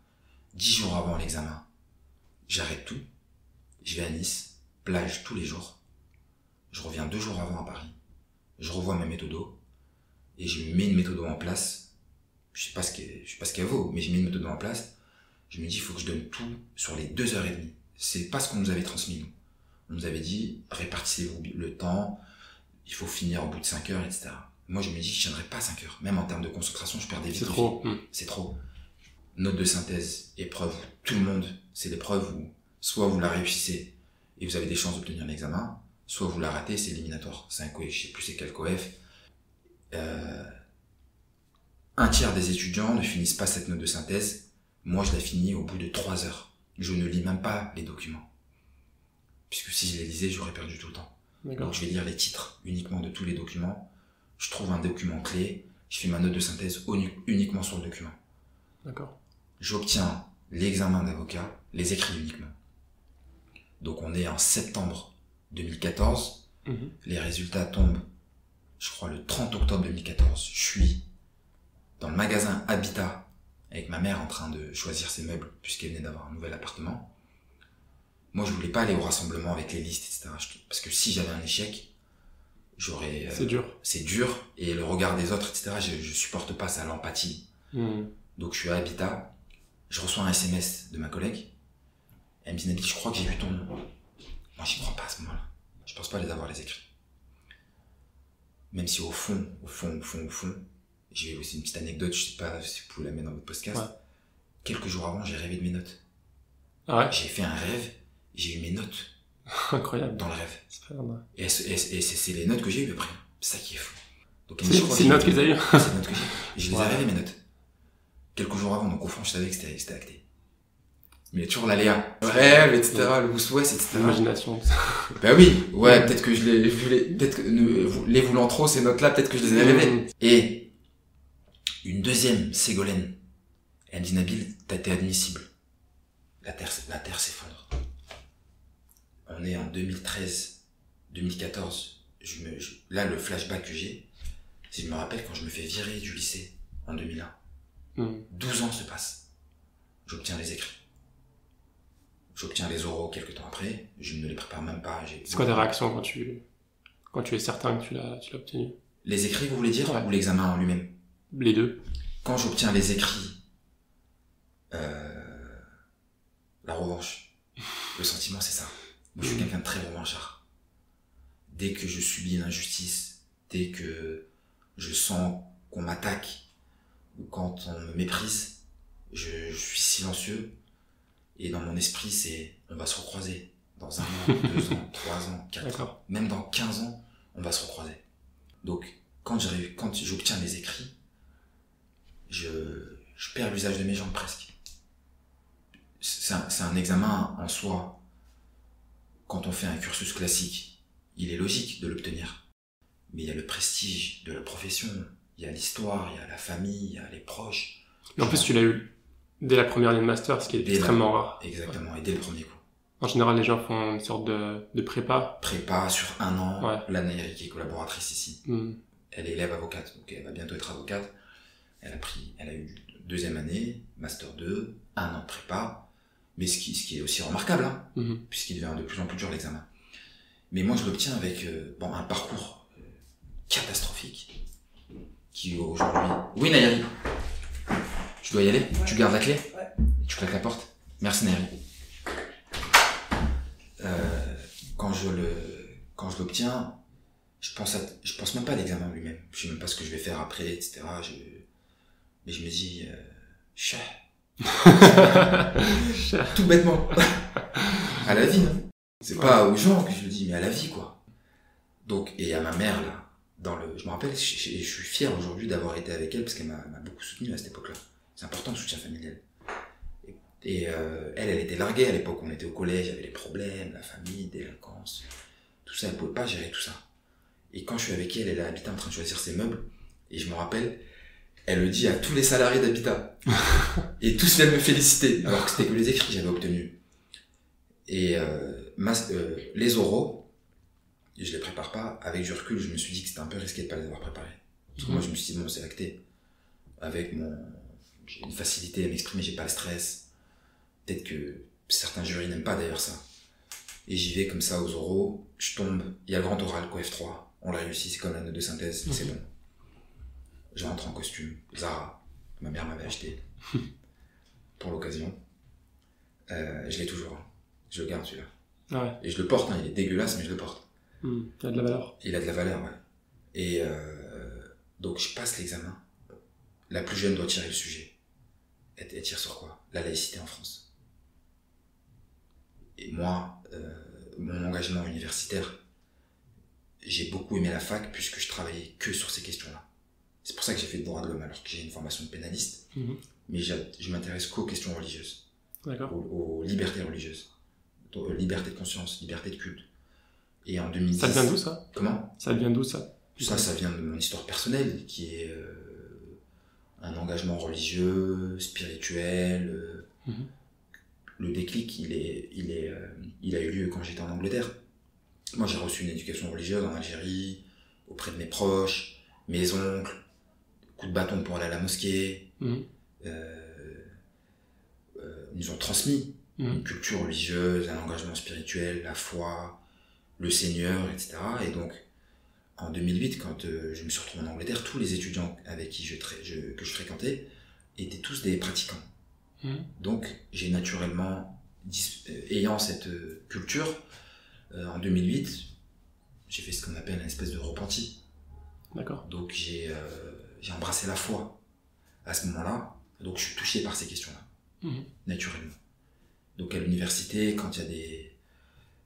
10 jours avant l'examen, j'arrête tout, je vais à Nice, plage tous les jours, je reviens 2 jours avant à Paris, je revois ma méthodo, et je mets une méthodo en place, je sais pas ce qu'elle vaut, mais je mets une méthodo en place, je me dis, il faut que je donne tout sur les 2h30. C'est pas ce qu'on nous avait transmis, nous. On nous avait dit, répartissez-vous le temps, il faut finir au bout de 5 heures, etc. Moi, je me dis, je tiendrai pas 5 heures. Même en termes de concentration, je perdais vite. C'est trop. C'est trop. Note de synthèse, épreuve, tout le monde, c'est l'épreuve où soit vous la réussissez et vous avez des chances d'obtenir l'examen, soit vous la ratez, c'est éliminatoire. C'est un coef, je sais plus c'est quel coef. Un tiers des étudiants ne finissent pas cette note de synthèse. Moi, je la finis au bout de 3 heures. Je ne lis même pas les documents. Puisque si je les lisais, j'aurais perdu tout le temps. D'accord. Donc je vais lire les titres uniquement de tous les documents. Je trouve un document clé, je fais ma note de synthèse uniquement sur le document. D'accord. J'obtiens l'examen d'avocat, les écrits uniquement. Donc on est en septembre 2014. Les résultats tombent, je crois, le 30 octobre 2014. Je suis dans le magasin Habitat avec ma mère en train de choisir ses meubles puisqu'elle venait d'avoir un nouvel appartement. Moi, je voulais pas aller au rassemblement avec les listes, etc. Parce que si j'avais un échec, j'aurais... c'est dur. C'est dur. Et le regard des autres, etc., je supporte pas ça, l'empathie. Donc, je suis à Habitat. Je reçois un SMS de ma collègue. Elle me dit, Nabil, je crois que j'ai vu ton nom. Moi, j'y crois pas à ce moment-là. Je pense pas les avoir les écrits. Même si au fond, j'ai aussi une petite anecdote, je sais pas si vous pouvez la mettre dans votre podcast. Ouais. Quelques jours avant, j'ai rêvé de mes notes. Ah ouais? J'ai fait un rêve, j'ai eu mes notes. Incroyable. Dans le rêve. C'est pas grave. Et c'est les notes que j'ai eues après. C'est ça qui est fou. C'est les notes que t'as eues? C'est les notes que j'ai. Je les ai rêvées, mes notes. Quelques jours avant, donc au fond, je savais que c'était acté. Mais il y a toujours l'aléa. Le rêve, etc., le boost-ouest, etc. L'imagination. Bah oui, ouais, peut-être que je les voulais, peut-être que les voulant trop, ces notes-là, peut-être que je les ai rêvées. Et une deuxième, Ségolène, elle me dit, Nabil, t'as été admissible. La terre s'effondre. On est en 2013, 2014. Là, le flashback que j'ai, c'est que je me rappelle quand je me fais virer du lycée en 2001. 12 ans se passent. J'obtiens les écrits. J'obtiens les oraux quelques temps après. Je ne les prépare même pas. C'est quoi ta réaction quand tu es certain que tu l'as obtenu? Les écrits, vous voulez dire, ou l'examen en lui-même? Les deux. Quand j'obtiens les écrits, la revanche, le sentiment, c'est ça. Moi, je suis quelqu'un de très revanchard. Dès que je subis une injustice, dès que je sens qu'on m'attaque, ou quand on me méprise, je suis silencieux. Et dans mon esprit, c'est on va se recroiser. Dans 1 an, 2 ans, 3 ans, 4 ans, même dans 15 ans, on va se recroiser. Donc, quand j'obtiens les écrits, je perds l'usage de mes jambes presque. C'est un examen en soi. Quand on fait un cursus classique, il est logique de l'obtenir. Mais il y a le prestige de la profession, il y a l'histoire, il y a la famille, il y a les proches. Mais en plus, tu l'as eu dès la première année de master, ce qui est extrêmement rare. Exactement, ouais. Et dès le premier coup. En général, les gens font une sorte de prépa. Prépa sur 1 an. Ouais. Là, Nairi, qui est collaboratrice ici, elle est élève avocate, donc elle va bientôt être avocate. Elle a eu 2e année, master 2, 1 an de prépa, mais ce qui est aussi remarquable, hein, puisqu'il devient de plus en plus dur l'examen. Mais moi, je l'obtiens avec un parcours catastrophique, qui aujourd'hui... Oui, Nairi, je dois y aller. Tu gardes la clé? Ouais. Tu claques la porte? Merci, Nairi. Quand je l'obtiens, je pense même pas à l'examen lui-même. Je sais même pas ce que je vais faire après, etc. Mais je me dis, chat. Tout bêtement. À la vie, hein. C'est pas aux gens que je le dis, mais à la vie, quoi. Donc, et à ma mère, là, je me rappelle, je suis fier aujourd'hui d'avoir été avec elle parce qu'elle m'a beaucoup soutenu à cette époque-là. C'est important le soutien familial. Et elle était larguée à l'époque, on était au collège, il y avait les problèmes, la famille, délinquance, tout ça, elle pouvait pas gérer tout ça. Et quand je suis avec elle, elle a Habitat en train de choisir ses meubles, et je me rappelle, elle le dit à tous les salariés d'Habitat. Et tous viennent me féliciter, alors que c'était que les écrits que j'avais obtenus. Et les oraux, je les prépare pas, avec du recul, je me suis dit que c'était un peu risqué de pas les avoir préparés. Parce que moi, je me suis dit, bon, c'est acté. J'ai une facilité à m'exprimer, j'ai pas le stress. Peut-être que certains jurys n'aiment pas d'ailleurs ça. Et j'y vais comme ça aux oraux, je tombe, il y a le grand oral, F3, on l'a réussi, c'est comme la note de synthèse, c'est bon. Je rentre en costume, Zara, ma mère m'avait acheté pour l'occasion. Je l'ai toujours, hein. Je le garde celui-là. Ah ouais. Et je le porte, hein. Il est dégueulasse, mais je le porte. Il a de la valeur. Il a de la valeur, ouais. Et donc je passe l'examen. La plus jeune doit tirer le sujet. Elle tire sur quoi? La laïcité en France. Et moi, mon engagement universitaire, j'ai beaucoup aimé la fac puisque je travaillais que sur ces questions-là. C'est pour ça que j'ai fait le droit de l'homme alors que j'ai une formation de pénaliste. Mais je m'intéresse qu'aux questions religieuses. D'accord. Aux libertés religieuses. Liberté de conscience, liberté de culte. Et en 2010... Ça vient d'où ça? Comment? Ça vient d'où ça? Ça vient de mon histoire personnelle qui est un engagement religieux, spirituel... Le déclic, il a eu lieu quand j'étais en Angleterre. Moi, j'ai reçu une éducation religieuse en Algérie, auprès de mes proches, mes oncles, coup de bâton pour aller à la mosquée. Ils nous ont transmis une culture religieuse, un engagement spirituel, la foi, le Seigneur, etc. Et donc, en 2008, quand je me suis retrouvé en Angleterre, tous les étudiants avec qui que je fréquentais étaient tous des pratiquants. Donc, j'ai naturellement, ayant cette culture, en 2008, j'ai fait ce qu'on appelle une espèce de repenti. D'accord. Donc, j'ai embrassé la foi à ce moment-là. Donc, je suis touché par ces questions-là, naturellement. Donc, à l'université, quand il y a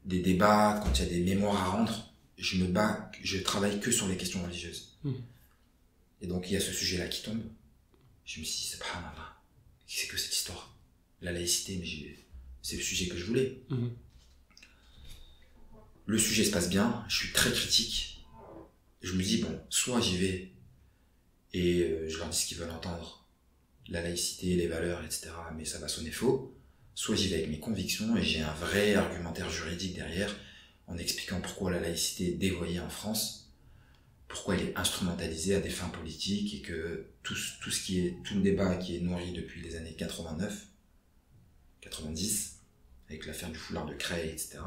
des débats, quand il y a des mémoires à rendre, je travaille que sur les questions religieuses. Et donc, il y a ce sujet-là qui tombe. Je me suis dit, subhanallah. C'est que cette histoire, la laïcité, mais c'est le sujet que je voulais. Mhm. Le sujet se passe bien, je suis très critique. Je me dis, bon, soit j'y vais et je leur dis ce qu'ils veulent entendre, la laïcité, les valeurs, etc., mais ça va sonner faux. Soit j'y vais avec mes convictions et j'ai un vrai argumentaire juridique derrière en expliquant pourquoi la laïcité est dévoyée en France, pourquoi elle est instrumentalisée à des fins politiques et que tout le débat qui est nourri depuis les années 89, 90, avec l'affaire du foulard de Creil, etc.,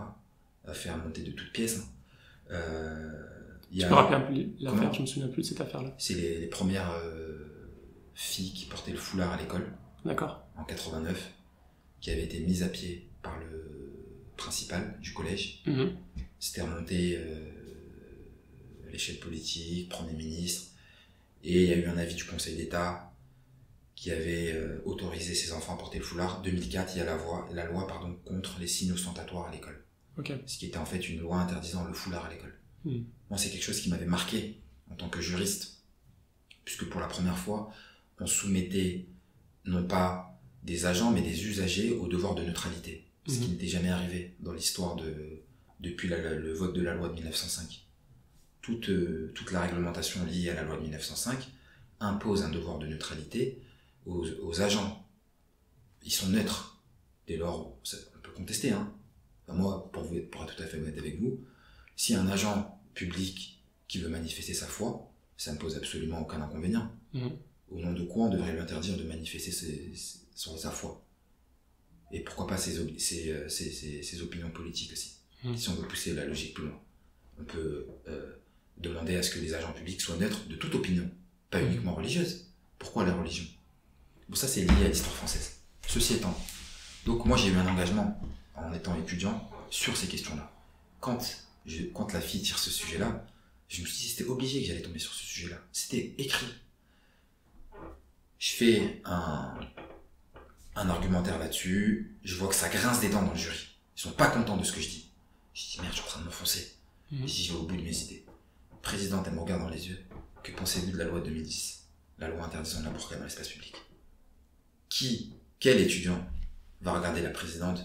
a fait remonter de toutes pièces. Tu peux rappeler un peu l'affaire, je me souviens plus de cette affaire-là. C'est les premières filles qui portaient le foulard à l'école. D'accord. En 89, qui avaient été mises à pied par le principal du collège. Mhm. C'était remonté à l'échelle politique, Premier ministre, et il y a eu un avis du Conseil d'État qui avait autorisé ses enfants à porter le foulard. 2004, il y a la loi contre les signes ostentatoires à l'école. Okay. Ce qui était en fait une loi interdisant le foulard à l'école. Mhm. Moi, c'est quelque chose qui m'avait marqué en tant que juriste, puisque pour la première fois, on soumettait non pas des agents, mais des usagers au devoir de neutralité, ce qui n'était jamais arrivé dans l'histoire depuis le vote de la loi de 1905. Toute la réglementation liée à la loi de 1905 impose un devoir de neutralité aux agents. Ils sont neutres. Dès lors, on peut contester. Hein. Enfin, moi, pour être tout à fait honnête avec vous, si un agent public qui veut manifester sa foi, ça ne pose absolument aucun inconvénient. Au nom de quoi on devrait lui interdire de manifester sa foi? Et pourquoi pas ses opinions politiques aussi? Si on veut pousser la logique plus loin, on peut demander à ce que les agents publics soient neutres de toute opinion, pas uniquement religieuse. Pourquoi la religion? Bon, ça c'est lié à l'histoire française. Ceci étant, donc moi j'ai eu un engagement en étant étudiant sur ces questions-là. Quand la fille tire ce sujet-là, je me suis dit c'était obligé que j'allais tomber sur ce sujet-là. C'était écrit. Je fais un argumentaire là-dessus, je vois que ça grince des dents dans le jury. Ils sont pas contents de ce que je dis. Je dis merde, je suis en train de m'enfoncer. Je dis je vais au bout de mes idées. Présidente, elle me regarde dans les yeux. Que pensez-vous de la loi de 2010? La loi interdisant la burqa dans l'espace public. Quel étudiant va regarder la présidente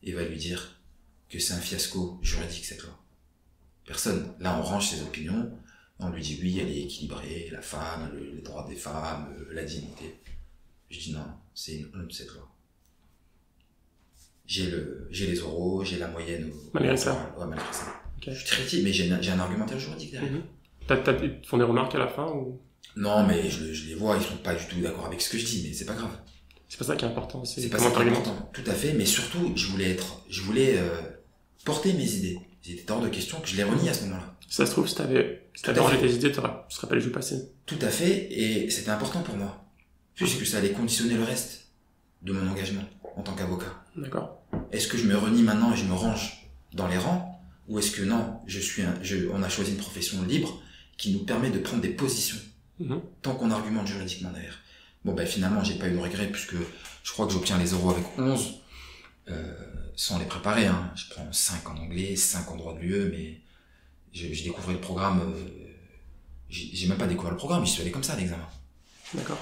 et va lui dire que c'est un fiasco juridique cette loi? Personne. Là on range ses opinions, on lui dit oui elle est équilibrée, la femme, les droits des femmes, la dignité. Je dis non, c'est une honte cette loi. J'ai les oraux, j'ai la moyenne. Malgré ça. Ouais, malgré ça. Okay. Je suis très petit, mais j'ai un argumentaire juridique derrière. Ils te font des remarques à la fin ou... Non, mais je les vois, ils sont pas du tout d'accord avec ce que je dis, mais c'est pas grave. C'est pas ça qui est important. C'est pas ça qui est important, tout à fait, mais surtout, je voulais porter mes idées. Il était hors de question que je les renie à ce moment-là. Si ça se trouve, si t'avais rangé tes idées, tu serais pas les joues passées. Tout à fait, et c'était important pour moi. Puisque ça allait conditionner le reste de mon engagement en tant qu'avocat. D'accord. Est-ce que je me renie maintenant et je me range dans les rangs, ou est-ce que non, on a choisi une profession libre qui nous permet de prendre des positions, tant qu'on argumente juridiquement derrière. Bon, finalement, j'ai pas eu de regret, puisque je crois que j'obtiens les oraux avec 11, sans les préparer. Hein. Je prends 5 en anglais, 5 en droit de l'UE, mais j'ai découvert le programme, j'ai même pas découvert le programme, j'y suis allé comme ça à l'examen. D'accord.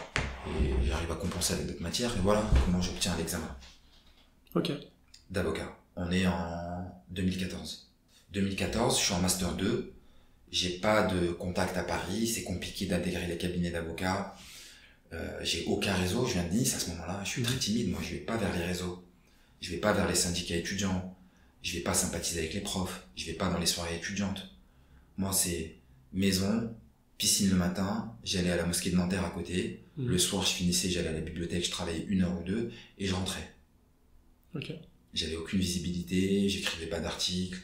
Et j'arrive à compenser avec d'autres matières, et voilà comment j'obtiens l'examen. Ok. D'avocat. On est en 2014. 2014, je suis en Master 2, j'ai pas de contact à Paris, c'est compliqué d'intégrer les cabinets d'avocats, j'ai aucun réseau, je viens de Nice à ce moment-là, je suis très timide, moi je vais pas vers les réseaux, je vais pas vers les syndicats étudiants, je vais pas sympathiser avec les profs, je vais pas dans les soirées étudiantes. Moi c'est maison, piscine le matin, j'allais à la mosquée de Nanterre à côté, le soir je finissais, j'allais à la bibliothèque, je travaillais 1 heure ou 2 et je rentrais. Ok. J'avais aucune visibilité, j'écrivais pas d'articles,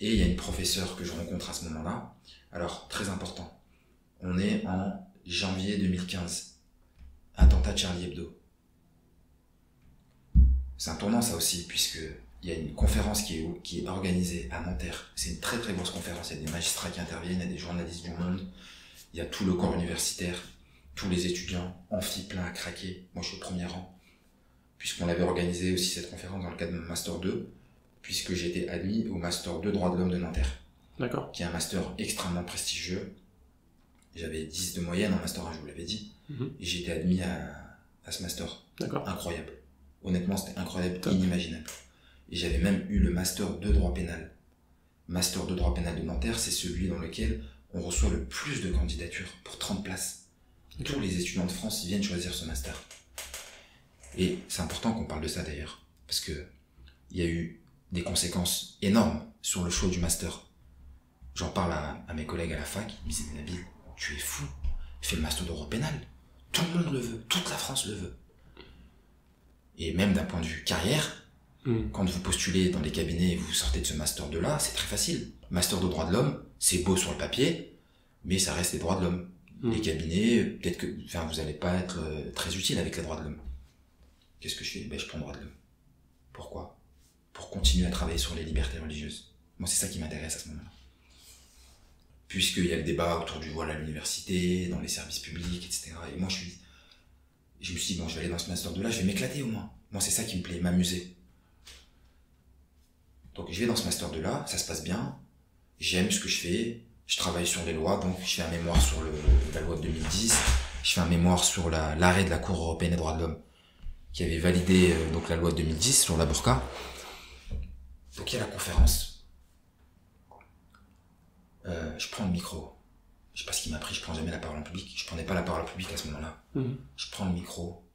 et il y a une professeure que je rencontre à ce moment-là. Alors, très important, on est en janvier 2015, attentat de Charlie Hebdo. C'est un tournant ça aussi, puisque il y a une conférence qui est organisée à Nanterre. C'est une très très grosse conférence, il y a des magistrats qui interviennent, il y a des journalistes du monde, il y a tout le corps universitaire, tous les étudiants, amphi plein à craquer. Moi je suis au premier rang, puisqu'on avait organisé aussi cette conférence dans le cadre de mon Master 2, puisque j'ai été admis au Master 2 droit de l'homme de Nanterre. D'accord. Qui est un master extrêmement prestigieux. J'avais 10 de moyenne en Master 1, je vous l'avais dit. Et j'ai été admis à ce Master. D'accord. Incroyable. Honnêtement, c'était incroyable, Top. inimaginable. Et j'avais même eu le master de droit pénal. Master de droit pénal de Nanterre, c'est celui dans lequel on reçoit le plus de candidatures pour 30 places. Ok. Tous les étudiants de France ils viennent choisir ce master. Et c'est important qu'on parle de ça d'ailleurs, parce que il y a eu des conséquences énormes sur le choix du master. J'en parle à mes collègues à la fac, ils me disent mais Nabil, tu es fou, fais le master de droit pénal. Tout le monde le veut, toute la France le veut. Et même d'un point de vue carrière, quand vous postulez dans les cabinets et vous sortez de ce master 2 là, c'est très facile. Master de droit de l'homme, c'est beau sur le papier, mais ça reste les droits de l'homme. Les cabinets, peut-être que vous n'allez pas être très utile avec les droits de l'homme. Qu'est-ce que je fais? Je prends le droit de l'homme. Pourquoi? Pour continuer à travailler sur les libertés religieuses. Moi, c'est ça qui m'intéresse à ce moment-là. Puisqu'il y a le débat autour du voile à l'université, dans les services publics, etc. Et moi, je me suis dit, bon, je vais aller dans ce master 2 là, je vais m'éclater au moins. Moi, c'est ça qui me plaît, m'amuser. Donc, je vais dans ce master 2 là, ça se passe bien, j'aime ce que je fais, je travaille sur les lois, donc je fais un mémoire sur la loi de 2010, je fais un mémoire sur l'arrêt de la Cour européenne des droits de l'homme, qui avait validé donc la loi de 2010 sur la burqa. Donc, il y a la conférence. Je prends le micro. Je sais pas ce qui m'a pris, je prends jamais la parole en public. Je prenais pas la parole en public à ce moment-là. Je prends le micro.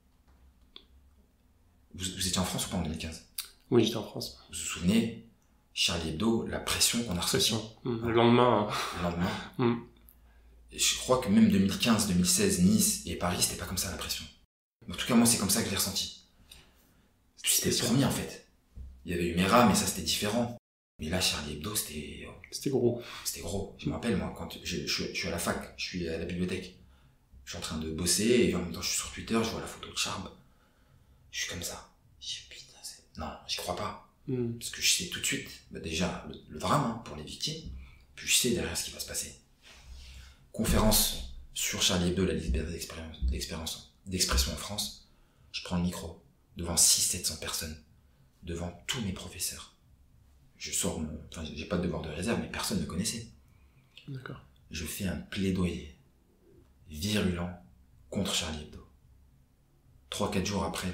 Vous étiez en France ou pas en 2015? Oui, j'étais en France. Vous vous souvenez, Charlie Hebdo, la pression qu'on a ressentie. Le lendemain. Le lendemain. Et je crois que même 2015, 2016, Nice et Paris, c'était pas comme ça la pression. En tout cas, moi, c'est comme ça que je l'ai ressenti. C'était le premier en fait. Il y avait eu Mera, mais ça c'était différent. Mais là, Charlie Hebdo, C'était gros. C'était gros. Je me rappelle, moi, quand je suis à la fac, je suis à la bibliothèque. Je suis en train de bosser et en même temps, je suis sur Twitter, je vois la photo de Charb. Je suis comme ça. Je dis, putain, non, j'y crois pas. Parce que je sais tout de suite, déjà, le drame pour les victimes, puis je sais derrière ce qui va se passer. Conférence sur Charlie Hebdo, la liberté d'expression en France. Je prends le micro devant 600-700 personnes, devant tous mes professeurs. Je sors j'ai pas de devoir de réserve, mais personne ne me connaissait. D'accord. Je fais un plaidoyer virulent contre Charlie Hebdo. 3-4 jours après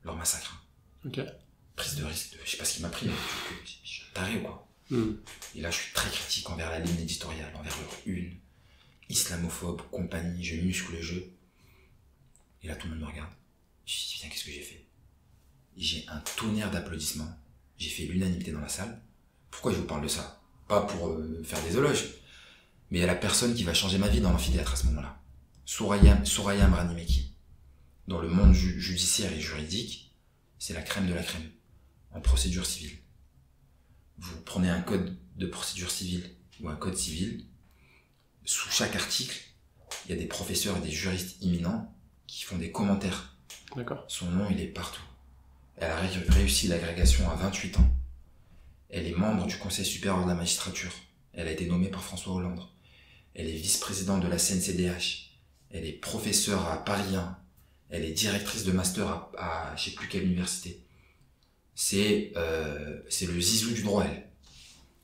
leur massacre. Ok. Prise de risque, je sais pas ce qui m'a pris, je suis taré ou quoi. Et là, je suis très critique envers la ligne éditoriale, envers leur une, islamophobe, compagnie, je muscle le jeu. Et là, tout le monde me regarde. Je me dis, putain, qu'est-ce que j'ai fait? J'ai un tonnerre d'applaudissements. J'ai fait l'unanimité dans la salle. Pourquoi je vous parle de ça? Pas pour faire des éloges, mais il y a la personne qui va changer ma vie dans l'amphithéâtre à ce moment-là. Soraya Mranimeki. Dans le monde judiciaire et juridique, c'est la crème de la crème, en procédure civile. Vous prenez un code de procédure civile ou un code civil, sous chaque article, il y a des professeurs et des juristes imminents qui font des commentaires. D'accord. Son nom, il est partout. Elle a réussi l'agrégation à 28 ans. Elle est membre du Conseil supérieur de la magistrature. Elle a été nommée par François Hollande. Elle est vice-présidente de la CNCDH. Elle est professeure à Paris 1. Elle est directrice de master à je sais plus quelle université. C'est le zizou du droit, elle.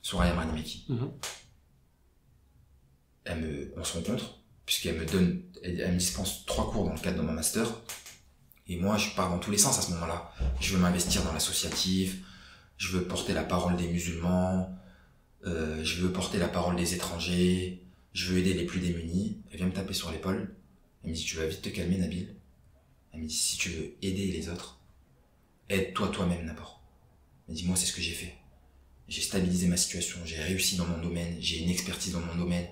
Soraya Mranimeki. On se rencontre, puisqu'elle me dispense 3 cours dans le cadre de mon master. Et moi, je pars dans tous les sens à ce moment-là. Je veux m'investir dans l'associatif, je veux porter la parole des musulmans, je veux porter la parole des étrangers, je veux aider les plus démunis. Elle vient me taper sur l'épaule. Elle me dit, tu vas vite te calmer, Nabil. Elle me dit, si tu veux aider les autres, aide-toi toi-même d'abord. Elle me dit, moi, c'est ce que j'ai fait. J'ai stabilisé ma situation, j'ai réussi dans mon domaine, j'ai une expertise dans mon domaine,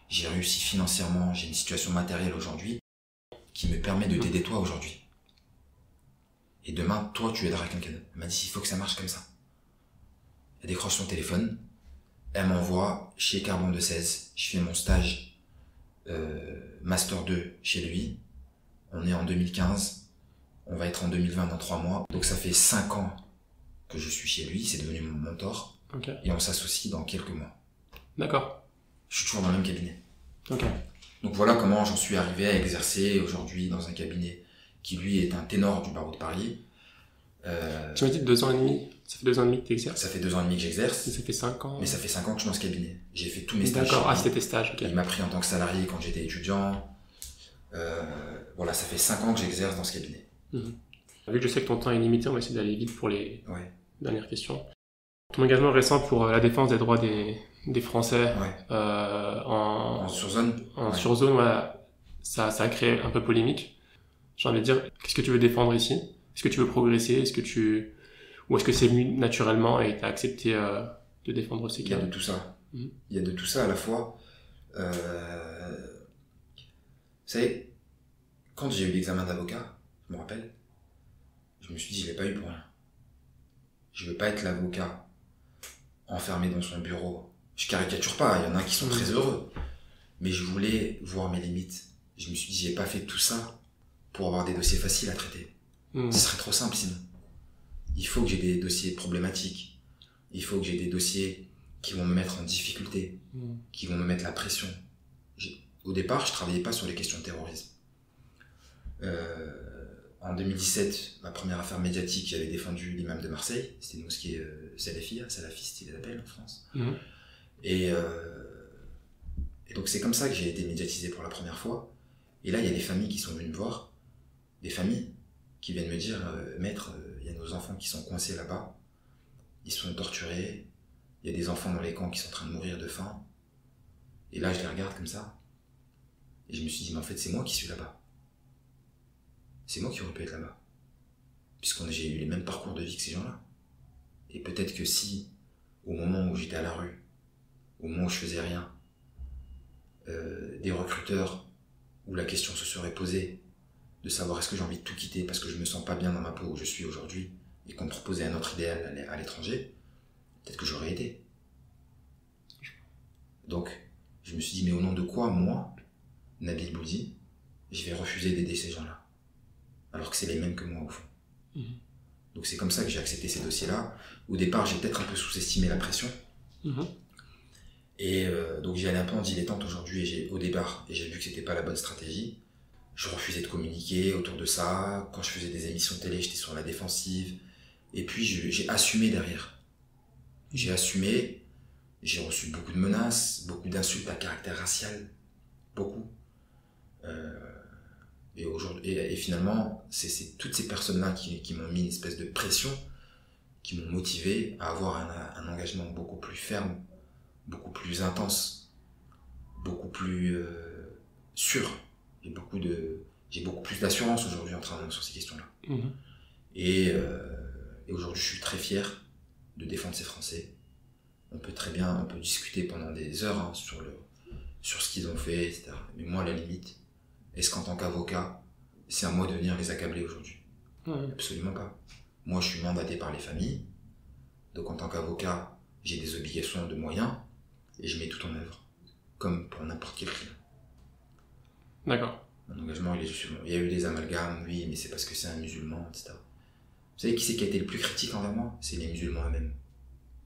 j'ai réussi financièrement, j'ai une situation matérielle aujourd'hui qui me permet de t'aider toi aujourd'hui. Et demain, toi, tu aideras quelqu'un. Elle m'a dit, il faut que ça marche comme ça. Elle décroche son téléphone, elle m'envoie chez Carbone de 16, je fais mon stage Master 2 chez lui. On est en 2015, on va être en 2020 dans 3 mois. Donc ça fait 5 ans que je suis chez lui, c'est devenu mon mentor. Okay. Et on s'associe dans quelques mois. D'accord. Je suis toujours dans le même cabinet. Ok. Donc voilà comment j'en suis arrivé à exercer aujourd'hui dans un cabinet qui lui est un ténor du barreau de Paris. Tu m'as dit 2 ans et demi. Ça fait 2 ans et demi que tu exerces. Ça fait 2 ans et demi que j'exerce. Et ça fait 5 ans. Mais ça fait 5 ans que je suis dans ce cabinet. J'ai fait tous mes stages. D'accord, c'était tes stages, ok. Il m'a pris en tant que salarié quand j'étais étudiant. Voilà, ça fait 5 ans que j'exerce dans ce cabinet. Vu que je sais que ton temps est limité, on va essayer d'aller vite pour les Ouais. dernières questions. Ton engagement récent pour la défense des droits des Français En surzone. en surzone, voilà, ça a créé un peu polémique. J'ai envie de dire, qu'est-ce que tu veux défendre ici? Est-ce que tu veux progresser? Ou est-ce que c'est venu naturellement et tu as accepté de défendre ces Il y a cas? de tout ça. Mhm. Il y a de tout ça à la fois. Vous savez, quand j'ai eu l'examen d'avocat, je me rappelle, je me suis dit, je l'ai pas eu pour rien. Je veux pas être l'avocat enfermé dans son bureau. Je caricature pas, il y en a qui sont très heureux. Mais je voulais voir mes limites. Je me suis dit, j'ai pas fait tout ça pour avoir des dossiers faciles à traiter. Ce serait trop simple sinon. Il faut que j'ai des dossiers problématiques. Il faut que j'ai des dossiers qui vont me mettre en difficulté, qui vont me mettre la pression. Au départ, je travaillais pas sur les questions de terrorisme. En 2017, ma première affaire médiatique, j'avais défendu l'imam de Marseille. C'était une mosquée salafiste, ils les appellent en France. Et donc c'est comme ça que j'ai été médiatisé pour la première fois. Et là, il y a des familles qui sont venues me voir, des familles qui viennent me dire maître, il y a nos enfants qui sont coincés là-bas, ils sont torturés, il y a des enfants dans les camps qui sont en train de mourir de faim. Et là, je les regarde comme ça, et je me suis dit, mais en fait, c'est moi qui suis là-bas. C'est moi qui aurais pu être là-bas. J'ai eu les mêmes parcours de vie que ces gens-là. Et peut-être que si, au moment où j'étais à la rue, au moment où je faisais rien, des recruteurs, où la question se serait posée, de savoir est-ce que j'ai envie de tout quitter parce que je me sens pas bien dans ma peau où je suis aujourd'hui, et qu'on me proposait un autre idéal à l'étranger, peut-être que j'aurais aidé. Donc, je me suis dit, mais au nom de quoi, moi, Nabil Boudi, je vais refuser d'aider ces gens-là, alors que c'est les mêmes que moi au fond. Donc c'est comme ça que j'ai accepté ces dossiers-là. Au départ, j'ai peut-être un peu sous-estimé la pression. Et donc j'y allais un peu en dilettante aujourd'hui, au départ, et j'ai vu que c'était pas la bonne stratégie. Je refusais de communiquer autour de ça. Quand je faisais des émissions de télé, j'étais sur la défensive. Et puis j'ai assumé derrière. J'ai assumé. J'ai reçu beaucoup de menaces, beaucoup d'insultes à caractère racial. Beaucoup. Et finalement, c'est toutes ces personnes-là qui m'ont mis une espèce de pression, qui m'ont motivé à avoir un engagement beaucoup plus ferme, beaucoup plus intense, beaucoup plus sûr. J'ai beaucoup plus d'assurance aujourd'hui en travaillant sur ces questions-là. Et aujourd'hui, je suis très fier de défendre ces Français. On peut discuter pendant des heures sur ce qu'ils ont fait, etc. Mais moi, à la limite, est-ce qu'en tant qu'avocat, c'est à moi de venir les accabler aujourd'hui? Absolument pas. Moi, je suis mandaté par les familles. Donc, en tant qu'avocat, j'ai des obligations de moyens et je mets tout en œuvre, comme pour n'importe quel client. D'accord. Mon engagement, il est juste bon. Il y a eu des amalgames, oui, mais c'est parce que c'est un musulman, etc. Vous savez qui c'est qui a été le plus critique envers moi? C'est les musulmans eux-mêmes.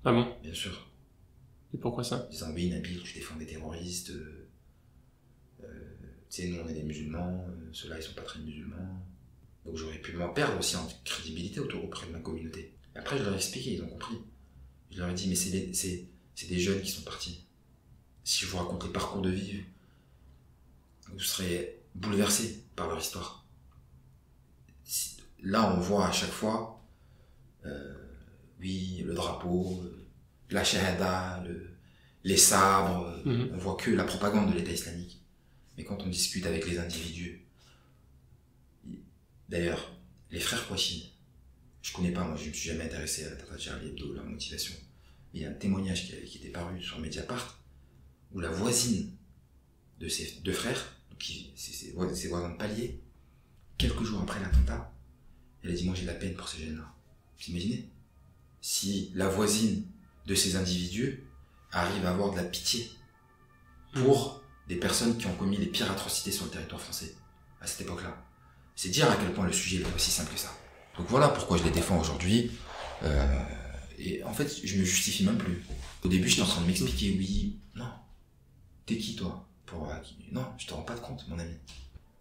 Ah bon? Bien sûr. Et pourquoi ça? En disant, oui, Nabil, tu défends des terroristes. Tu sais, nous, on est des musulmans, ceux-là, ils sont pas très musulmans. Donc j'aurais pu m'en perdre aussi en crédibilité auprès de ma communauté. Et après, je leur ai expliqué, ils ont compris. Je leur ai dit, mais c'est des jeunes qui sont partis. Si je vous raconte les parcours de vie, vous serez bouleversés par leur histoire. Là, on voit à chaque fois, oui, le drapeau, la shahada, les sabres, on voit que la propagande de l'État islamique. Mais quand on discute avec les individus, d'ailleurs, les frères Kouachi, je connais pas, moi je ne me suis jamais intéressé à la Tata Charlie Hebdo, leur motivation. Il y a un témoignage qui était paru sur Mediapart, où la voisine de ces deux frères, ses voisins de palier, quelques jours après l'attentat, elle a dit, moi j'ai de la peine pour ces jeunes-là. Vous imaginez? Si la voisine de ces individus arrive à avoir de la pitié pour des personnes qui ont commis les pires atrocités sur le territoire français à cette époque-là, c'est dire à quel point le sujet est aussi simple que ça. Donc voilà pourquoi je les défends aujourd'hui. Et en fait, je me justifie même plus. Au début, j'étais en train de m'expliquer, oui, non. T'es qui toi? Non, je te rends pas de compte, mon ami.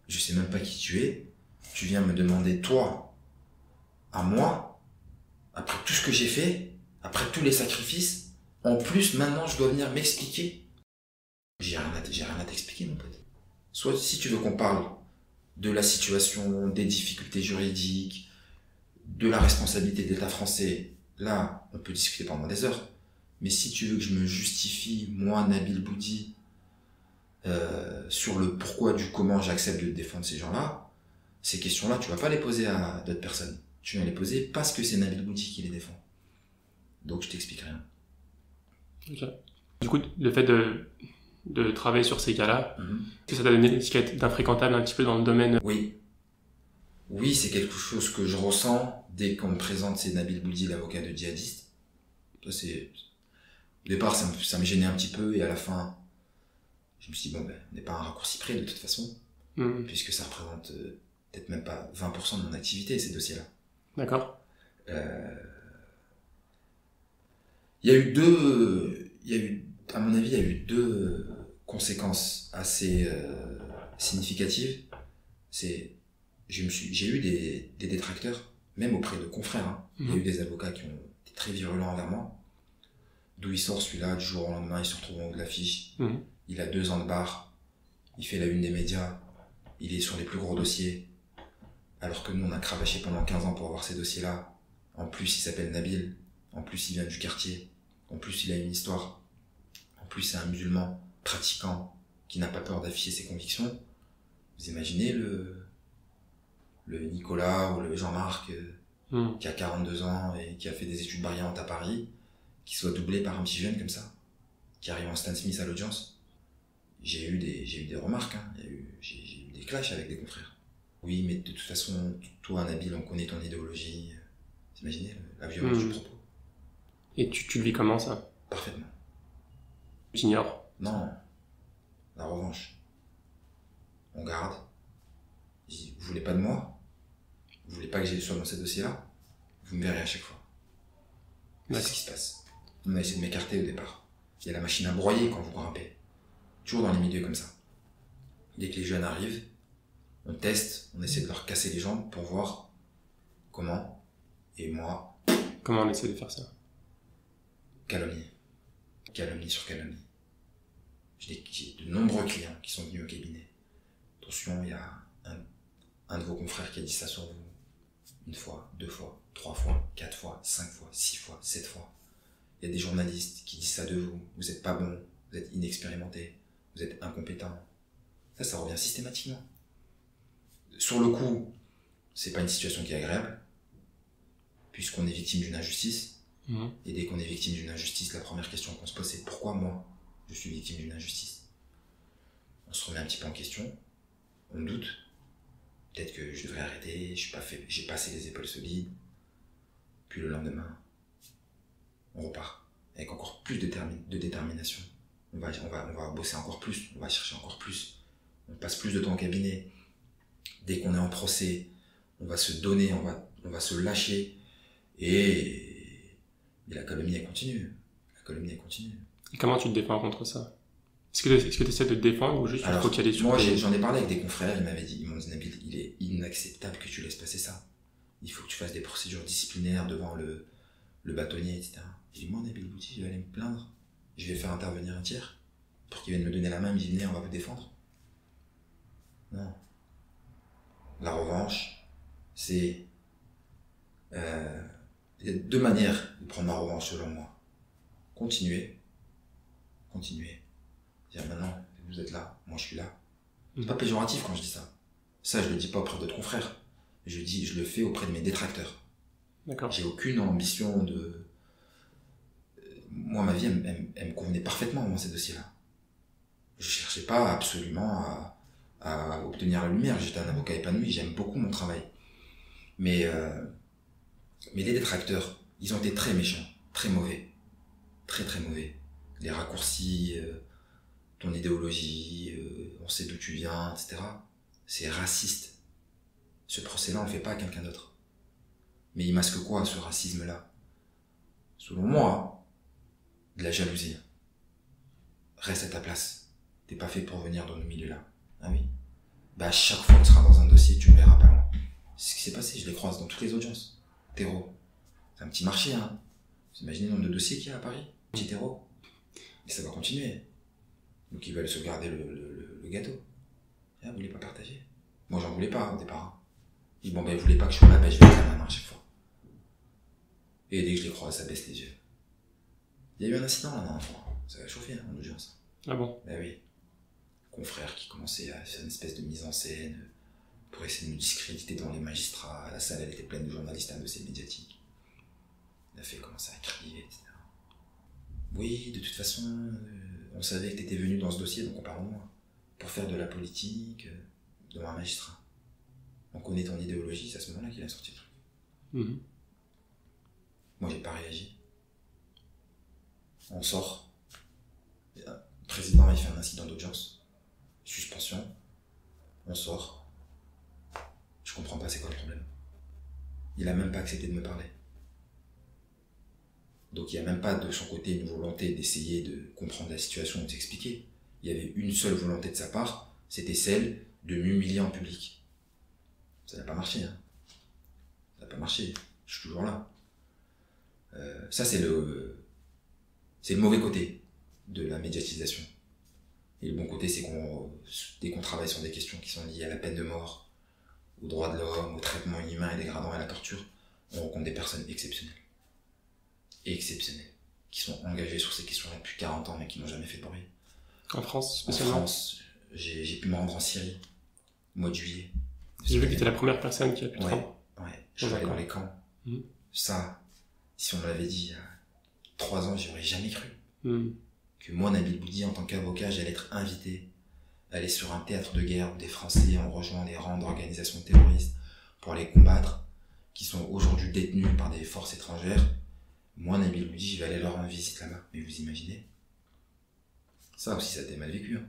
Je sais même pas qui tu es. Tu viens me demander, toi, à moi, après tout ce que j'ai fait, après tous les sacrifices, en plus, maintenant, je dois venir m'expliquer. J'ai rien à t'expliquer, mon pote. Soit si tu veux qu'on parle de la situation, des difficultés juridiques, de la responsabilité de l'État français, là, on peut discuter pendant des heures. Mais si tu veux que je me justifie, moi, Nabil Boudi, sur le pourquoi du comment j'accepte de défendre ces gens-là, ces questions-là, tu vas pas les poser à d'autres personnes. Tu vas les poser parce que c'est Nabil Boudi qui les défend. Donc je t'explique rien. Ok. Du coup, le fait de travailler sur ces cas-là, que ça t'a donné l'étiquette d'infréquentable un petit peu dans le domaine. Oui. Oui, c'est quelque chose que je ressens dès qu'on me présente c'est Nabil Boudi, l'avocat de djihadiste. Ça, c'est... Au départ, ça me gênait un petit peu, et à la fin, je me suis dit, bon, ben, on n'est pas un raccourci près de toute façon, puisque ça représente peut-être même pas 20% de mon activité, ces dossiers-là. D'accord. À mon avis, il y a eu deux conséquences assez significatives. J'ai eu des détracteurs, même auprès de confrères. Hein. Il y a eu des avocats qui ont été très virulents envers moi. D'où il sort celui-là, du jour au lendemain, il se retrouve en haut de l'affiche. Il a 2 ans de barre, il fait la une des médias, il est sur les plus gros dossiers, alors que nous, on a cravaché pendant 15 ans pour avoir ces dossiers-là. En plus, il s'appelle Nabil, en plus, il vient du quartier, en plus, il a une histoire, en plus, c'est un musulman pratiquant qui n'a pas peur d'afficher ses convictions. Vous imaginez le Nicolas ou le Jean-Marc qui a 42 ans et qui a fait des études brillantes à Paris, qui soit doublé par un petit jeune comme ça, qui arrive en Stan Smith à l'audience. J'ai eu des remarques, hein. J'ai eu des clashs avec des confrères. Oui, mais de toute façon, toi, Nabil, on connaît ton idéologie. Vous imaginez la violence du propos. Et tu le vis comment, ça? Parfaitement. Tu ignores? Non. La revanche. On garde. Je dis, vous voulez pas de moi? Vous voulez pas que j'aille dans ces dossiers-là? Vous me verrez à chaque fois. C'est ce qui se passe. On a essayé de m'écarter au départ. Il y a la machine à broyer quand vous grimpez. Toujours dans les milieux comme ça. Dès que les jeunes arrivent, on teste, on essaie de leur casser les jambes pour voir comment. Et moi... Comment on essaie de faire ça? Calomnie. Calomnie sur calomnie. J'ai de nombreux clients qui sont venus au cabinet. Attention, il y a un de vos confrères qui a dit ça sur vous. 1 fois, 2 fois, 3 fois, 4 fois, 5 fois, 6 fois, 7 fois. Il y a des journalistes qui disent ça de vous. Vous êtes pas bon, vous êtes inexpérimenté, vous êtes incompétent. Ça revient systématiquement. Sur le coup, c'est pas une situation qui est agréable, puisqu'on est victime d'une injustice. Et dès qu'on est victime d'une injustice, la première question qu'on se pose, c'est pourquoi moi, je suis victime d'une injustice? On se remet un petit peu en question, on doute. Peut-être que je devrais arrêter, j'ai pas assez les épaules solides. Puis le lendemain, on repart avec encore plus de détermination. On va bosser encore plus, on va chercher encore plus. On passe plus de temps au cabinet. Dès qu'on est en procès, on va se donner, on va se lâcher. Et la calomnie, elle continue. La calomnie, elle continue. Et comment tu te défends contre ça? Est-ce que tu essaies de te défendre ou juste tu te focalises sur... Moi, j'en ai parlé avec des confrères, ils m'ont dit, Nabil, il est inacceptable que tu laisses passer ça. Il faut que tu fasses des procédures disciplinaires devant le bâtonnier, etc. J'ai dit, moi, Nabil Boudi, je vais aller me plaindre. Je vais faire intervenir un tiers pour qu'il vienne me donner la main, il me dit, venez, on va vous défendre. Non. La revanche, c'est... il y a 2 manières de prendre ma revanche, selon moi. Continuer. Dire maintenant, vous êtes là, moi je suis là. C'est pas péjoratif quand je dis ça. Ça, je le dis pas auprès d'autres confrères. Je le fais auprès de mes détracteurs. D'accord. J'ai aucune ambition de... Moi, ma vie, elle me convenait parfaitement dans ces dossiers-là. Je cherchais pas absolument à obtenir la lumière. J'étais un avocat épanoui, j'aime beaucoup mon travail. Mais les détracteurs, ils ont été très méchants, très mauvais. Très très mauvais. Les raccourcis... ton idéologie, on sait d'où tu viens, etc. C'est raciste. Ce procès-là, on le fait pas à quelqu'un d'autre. Mais il masque quoi, ce racisme-là? Selon moi, de la jalousie. Reste à ta place. T'es pas fait pour venir dans nos milieux-là. Ah oui? Bah, à chaque fois que tu seras dans un dossier, tu me verras pas loin. C'est ce qui s'est passé, je les croise dans toutes les audiences. Terreau. C'est un petit marché, hein. Vous imaginez le nombre de dossiers qu'il y a à Paris? Petit terreau. Et ça va continuer. Donc ils veulent se garder le gâteau. Ah, vous voulez pas partager? Moi j'en voulais pas au départ. Ils disent bon ben vous voulez pas que je sois là, ben je vais être la main à chaque fois. Et dès que je les croise, ça baisse les yeux. Il y a eu un incident la dernière fois. Ça a chauffé en audience. Ah bon? Ben oui. Confrère qui commençait à faire une espèce de mise en scène pour essayer de me discréditer devant les magistrats. La salle, elle était pleine de journalistes, un dossier médiatique. Il a fait commencer à crier, etc. Oui, de toute façon, on savait que t'étais venu dans ce dossier, donc on parle de moi. Pour faire de la politique devant un magistrat. On connaît ton idéologie, c'est à ce moment-là qu'il a sorti le truc. Mhm. Moi, j'ai pas réagi. On sort. Le président, il fait un incident d'audience. Suspension. On sort. Je comprends pas c'est quoi le problème. Il a même pas accepté de me parler. Donc il n'y a même pas de son côté une volonté d'essayer de comprendre la situation ou de s'expliquer. Il y avait une seule volonté de sa part, c'était celle de m'humilier en public. Ça n'a pas marché. Hein. Ça n'a pas marché. Je suis toujours là. Ça c'est le mauvais côté de la médiatisation. Et le bon côté, c'est dès qu'on travaille sur des questions qui sont liées à la peine de mort, aux droits de l'homme, au traitement inhumain et dégradant et à la torture, on rencontre des personnes exceptionnelles. Exceptionnelles. Qui sont engagées sur ces questions-là depuis 40 ans mais qui n'ont jamais fait de bruit. En France, spécialement? En France, j'ai pu me rendre en Syrie, au mois de juillet. J'ai vu que tu étais la première personne qui a pu te rendre. Ouais, je suis allé dans les camps. Ça, si on me l'avait dit il y a 3 ans, j'y aurais jamais cru. Que moi, Nabil Boudi, en tant qu'avocat, j'allais être invité à aller sur un théâtre de guerre où des Français ont rejoint les rangs d'organisations terroristes pour aller combattre, qui sont aujourd'hui détenus par des forces étrangères. Moi, Nabil Boudi, je vais aller leur rendre visite là-bas. Mais vous imaginez? Ça aussi, ça a été mal vécu, hein,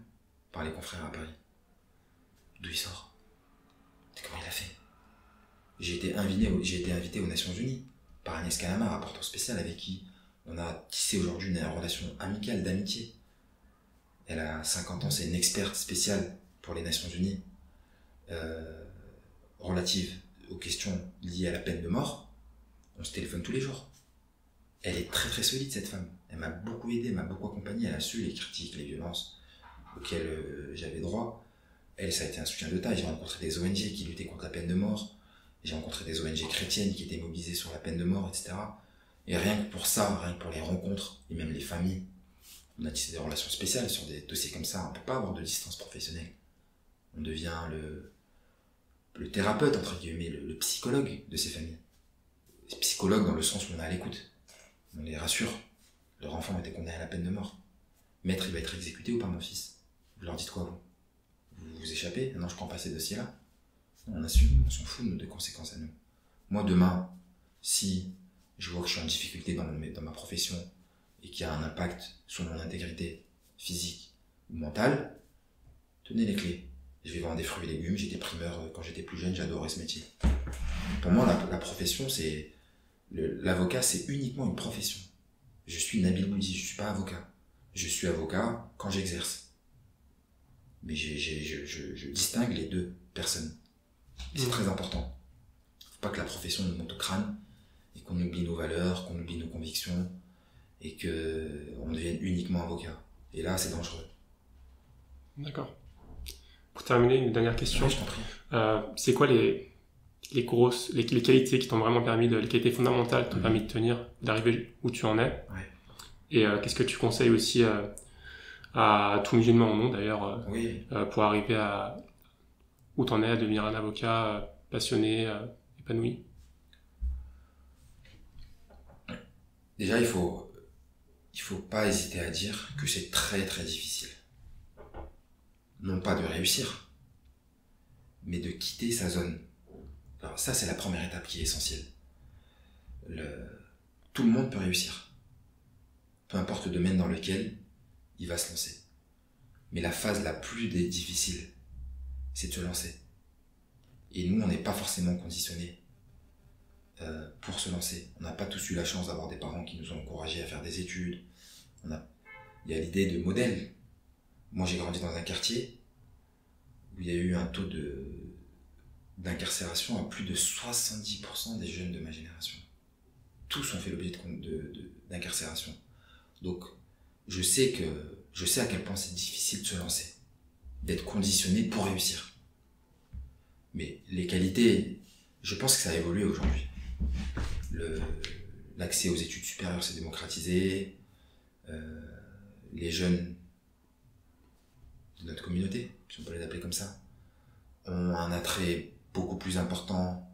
par les confrères à Paris. D'où il sort? Comment il a fait? J'ai été invité aux Nations Unies par Agnès Calama, rapporteur spécial avec qui on a tissé aujourd'hui une relation amicale, d'amitié. Elle a 50 ans, c'est une experte spéciale pour les Nations Unies, relative aux questions liées à la peine de mort. On se téléphone tous les jours. Elle est très très solide, cette femme. Elle m'a beaucoup aidé, m'a beaucoup accompagné. Elle a su les critiques, les violences auxquelles j'avais droit. Elle, ça a été un soutien de taille. J'ai rencontré des ONG qui luttaient contre la peine de mort. J'ai rencontré des ONG chrétiennes qui étaient mobilisées sur la peine de mort, etc. Et rien que pour ça, rien que pour les rencontres, et même les familles, on a tissé des relations spéciales sur des dossiers comme ça. On ne peut pas avoir de distance professionnelle. On devient le thérapeute, entre guillemets, le psychologue de ces familles. Psychologue dans le sens où on est à l'écoute. On les rassure. Leur enfant a été condamné à la peine de mort. Maître, il va être exécuté ou pas, mon fils? Vous leur dites quoi, vous vous échappez? Non, je prends pas ces dossiers-là. On assume, on s'en fout de nos conséquences à nous. Moi, demain, si je vois que je suis en difficulté dans ma profession et qu'il y a un impact sur mon intégrité physique ou mentale, tenez les clés. Je vais vendre des fruits et légumes, j'étais primeur quand j'étais plus jeune, j'adorais ce métier. Pour moi, la profession, c'est... L'avocat, c'est uniquement une profession. Je suis Nabil Boudi, je suis pas avocat. Je suis avocat quand j'exerce. Mais je distingue les deux personnes. Et c'est très important. Faut pas que la profession nous monte au crâne et qu'on oublie nos valeurs, qu'on oublie nos convictions et qu'on devienne uniquement avocat. Et là, c'est dangereux. D'accord. Pour terminer, une dernière question. Ouais, je t'en prie. C'est quoi les qualités qui t'ont vraiment permis les qualités fondamentales qui t'ont permis de tenir, d'arriver où tu en es? Ouais. Et qu'est-ce que tu conseilles aussi à tout musulman au monde d'ailleurs, Oui. pour arriver à où t'en es, à devenir un avocat passionné, épanoui? Déjà, il faut pas hésiter à dire que c'est très très difficile. Non pas de réussir, mais de quitter sa zone. Alors ça, c'est la première étape qui est essentielle. Tout le monde peut réussir. Peu importe le domaine dans lequel il va se lancer. Mais la phase la plus difficile, c'est de se lancer. Et nous, on n'est pas forcément conditionnés pour se lancer. On n'a pas tous eu la chance d'avoir des parents qui nous ont encouragés à faire des études. Il y a l'idée de modèle. Moi, j'ai grandi dans un quartier où il y a eu un taux d'incarcération à plus de 70% des jeunes de ma génération. Tous ont fait l'objet d'incarcération. Donc, je sais à quel point c'est difficile de se lancer, d'être conditionné pour réussir. Mais les qualités, je pense que ça a évolué aujourd'hui. l'accès aux études supérieures s'est démocratisé. Les jeunes de notre communauté, si on peut les appeler comme ça, ont un attrait beaucoup plus important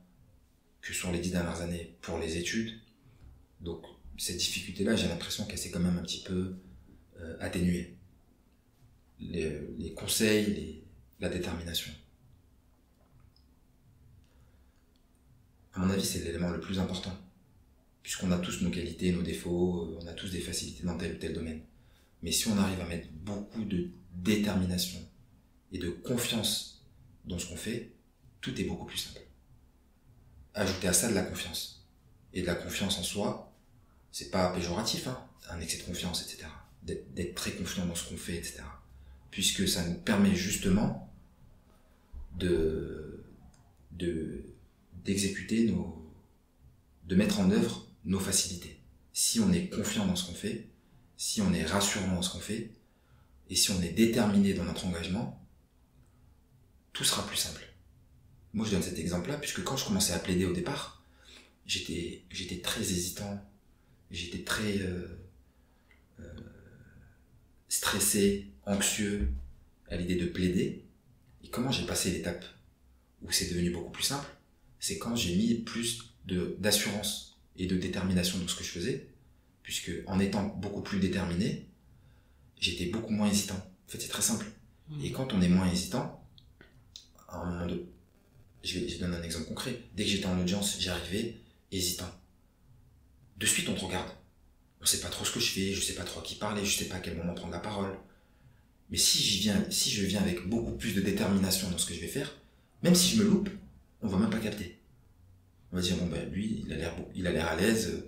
que sur les 10 dernières années pour les études. Donc cette difficulté-là, j'ai l'impression qu'elle s'est quand même un petit peu atténuée. Les conseils, la détermination. À mon avis, c'est l'élément le plus important. Puisqu'on a tous nos qualités, nos défauts, on a tous des facilités dans tel ou tel domaine. Mais si on arrive à mettre beaucoup de détermination et de confiance dans ce qu'on fait, tout est beaucoup plus simple. Ajouter à ça de la confiance. Et de la confiance en soi, c'est pas péjoratif, hein, un excès de confiance, etc. D'être très confiant dans ce qu'on fait, etc. Puisque ça nous permet justement d'exécuter de mettre en œuvre nos facilités. Si on est confiant dans ce qu'on fait, si on est rassurant dans ce qu'on fait, et si on est déterminé dans notre engagement, tout sera plus simple. Moi, je donne cet exemple-là, puisque quand je commençais à plaider au départ, j'étais très hésitant, j'étais très stressé, anxieux à l'idée de plaider. Et comment j'ai passé l'étape où c'est devenu beaucoup plus simple, c'est quand j'ai mis plus d'assurance et de détermination dans ce que je faisais, puisque en étant beaucoup plus déterminé, j'étais beaucoup moins hésitant. En fait, c'est très simple. Et quand on est moins hésitant, à un moment je donne un exemple concret. Dès que j'étais en audience, j'arrivais hésitant. De suite, on te regarde. On sait pas trop ce que je fais, je sais pas trop à qui parler, je sais pas à quel moment prendre la parole. Mais si je viens avec beaucoup plus de détermination dans ce que je vais faire, même si je me loupe, on va même pas capter. On va dire, bon ben, lui, il a l'air à l'aise,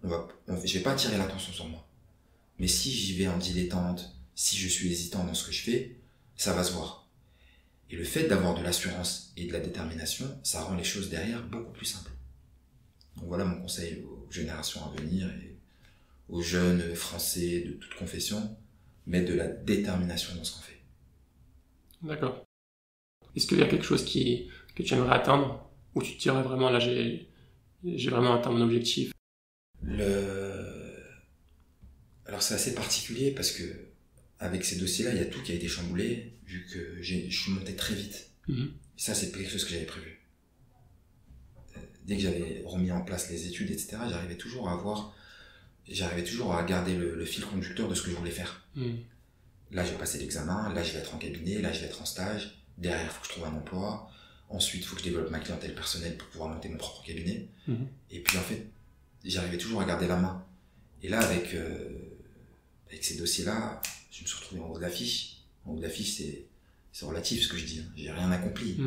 je vais pas attirer l'attention sur moi. Mais si j'y vais en dilettante, si je suis hésitant dans ce que je fais, ça va se voir. Et le fait d'avoir de l'assurance et de la détermination, ça rend les choses derrière beaucoup plus simples. Donc voilà mon conseil aux générations à venir et aux jeunes français de toute confession, mettre de la détermination dans ce qu'on fait. D'accord. Est-ce qu'il y a quelque chose que tu aimerais atteindre, où tu te dirais vraiment, là j'ai vraiment atteint mon objectif? Alors c'est assez particulier parce que avec ces dossiers-là, il y a tout qui a été chamboulé, vu que je suis monté très vite. Ça, c'est quelque chose que j'avais prévu. Dès que j'avais remis en place les études, etc., j'arrivais toujours à garder le fil conducteur de ce que je voulais faire. Là, je vais passer l'examen, là, je vais être en cabinet, là, je vais être en stage, derrière, il faut que je trouve un emploi, ensuite, il faut que je développe ma clientèle personnelle pour pouvoir monter mon propre cabinet. Et puis, en fait, j'arrivais toujours à garder la main. Et là, avec ces dossiers-là, je me suis retrouvé en haut de l'affiche. En haut de l'affiche, c'est relatif ce que je dis. J'ai rien accompli.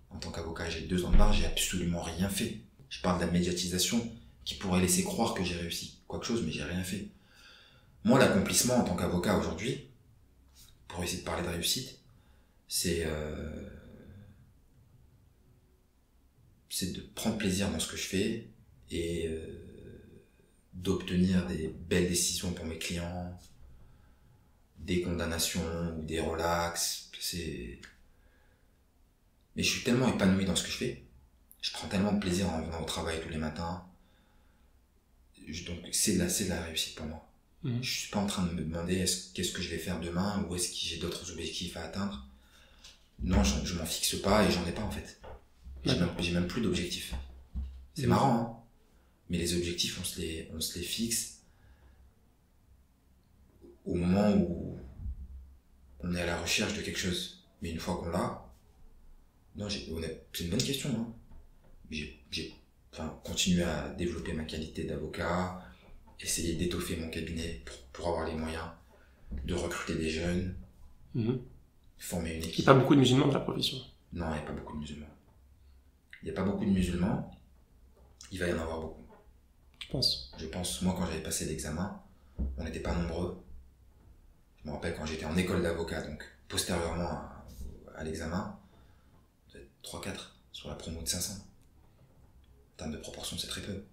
En tant qu'avocat, j'ai 2 ans de barre, j'ai absolument rien fait. Je parle de la médiatisation qui pourrait laisser croire que j'ai réussi quelque chose, mais j'ai rien fait. Moi, l'accomplissement en tant qu'avocat aujourd'hui, pour essayer de parler de réussite, c'est de prendre plaisir dans ce que je fais et d'obtenir des belles décisions pour mes clients, des condamnations ou des relax. Mais je suis tellement épanoui dans ce que je fais, je prends tellement de plaisir en venant au travail tous les matins, donc c'est de la réussite pour moi. Je suis pas en train de me demander qu'est-ce que je vais faire demain ou est-ce que j'ai d'autres objectifs à atteindre. Non, je m'en fixe pas et j'en ai pas en fait. J'ai même plus d'objectifs. C'est marrant, hein, mais les objectifs, on se les fixe au moment où on est à la recherche de quelque chose. Mais une fois qu'on l'a, non, c'est une bonne question, hein. J'ai continué à développer ma qualité d'avocat, essayer d'étoffer mon cabinet pour avoir les moyens de recruter des jeunes, former une équipe. Il n'y a pas beaucoup de musulmans dans la profession. Non, il n'y a pas beaucoup de musulmans. Il n'y a pas beaucoup de musulmans. Il va y en avoir beaucoup. Je pense. Moi, quand j'avais passé l'examen, on n'était pas nombreux. Je me rappelle quand j'étais en école d'avocat, donc postérieurement à l'examen, 3-4 sur la promo de 500. En termes de proportion, c'est très peu.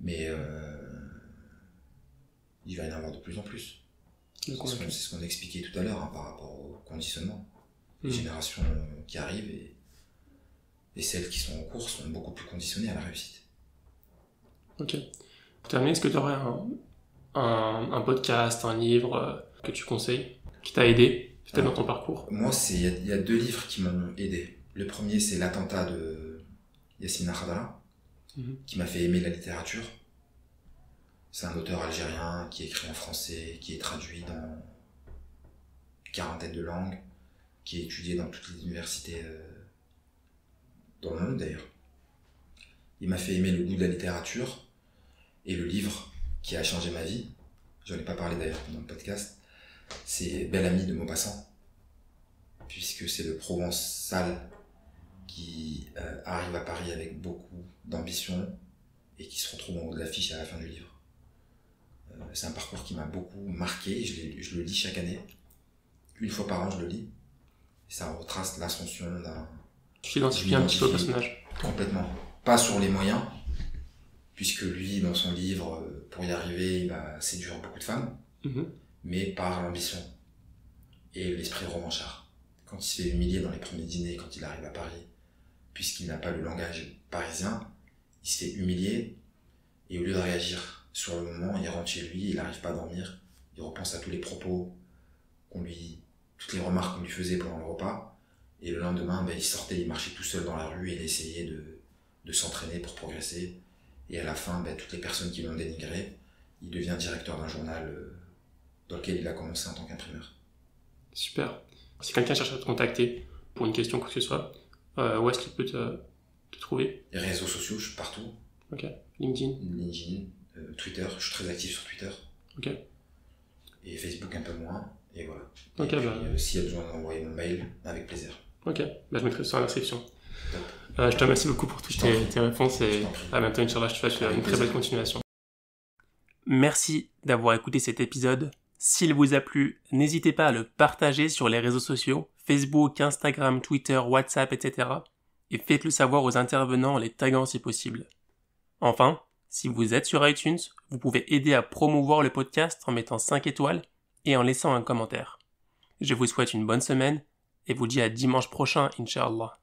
Mais il va y en avoir de plus en plus. C'est ce qu'on expliquait tout à l'heure, hein, par rapport au conditionnement. Les générations qui arrivent et celles qui sont en cours sont beaucoup plus conditionnées à la réussite. Ok. Pour terminer, est-ce que tu aurais un podcast, un livre que tu conseilles, qui t'a aidé peut-être dans ton parcours? Moi, il y a 2 livres qui m'ont aidé. Le premier, c'est L'attentat de Yassine Khadra, qui m'a fait aimer la littérature. C'est un auteur algérien qui écrit en français, qui est traduit dans une quarantaine de langues, qui est étudié dans toutes les universités dans le monde d'ailleurs. Il m'a fait aimer le goût de la littérature, et le livre qui a changé ma vie, j'en ai pas parlé d'ailleurs pendant le podcast, c'est Belle Amie de Maupassant, puisque c'est le Provençal qui arrive à Paris avec beaucoup d'ambition et qui se retrouve en haut de l'affiche à la fin du livre. C'est un parcours qui m'a beaucoup marqué, je le lis chaque année. Une fois par an, je le lis. Et ça retrace l'ascension d'un... Tu t'identifies un petit peu au personnage? Complètement. Pas sur les moyens, puisque lui, dans son livre, pour y arriver, il va séduire beaucoup de femmes, mais par l'ambition et l'esprit revanchard. Quand il se fait humilier dans les premiers dîners, quand il arrive à Paris, puisqu'il n'a pas le langage parisien, il se fait humilier, et au lieu de réagir sur le moment, il rentre chez lui, il n'arrive pas à dormir, il repense à tous les propos toutes les remarques qu'on lui faisait pendant le repas, et le lendemain, il sortait, il marchait tout seul dans la rue, et il essayait de s'entraîner pour progresser, et à la fin, toutes les personnes qui l'ont dénigré, il devient directeur d'un journal dans lequel il a commencé en tant qu'imprimeur. Super. Si quelqu'un cherche à te contacter pour une question, quoi que ce soit, où est-ce qu'il peut te trouver? Les réseaux sociaux, je suis partout. Ok. LinkedIn, Twitter, je suis très actif sur Twitter. Ok. Et Facebook un peu moins, et voilà. Ok, et puis, s'il y a besoin d'envoyer mon mail, avec plaisir. Ok, je mettrai ça dans la description. Je te remercie beaucoup pour toutes tes réponses et à bientôt, Inch'Allah, je te souhaite une très belle continuation. Merci d'avoir écouté cet épisode. S'il vous a plu, n'hésitez pas à le partager sur les réseaux sociaux, Facebook, Instagram, Twitter, WhatsApp, etc. Et faites-le savoir aux intervenants en les taguant si possible. Enfin, si vous êtes sur iTunes, vous pouvez aider à promouvoir le podcast en mettant 5 étoiles et en laissant un commentaire. Je vous souhaite une bonne semaine et vous dis à dimanche prochain, Inch'Allah.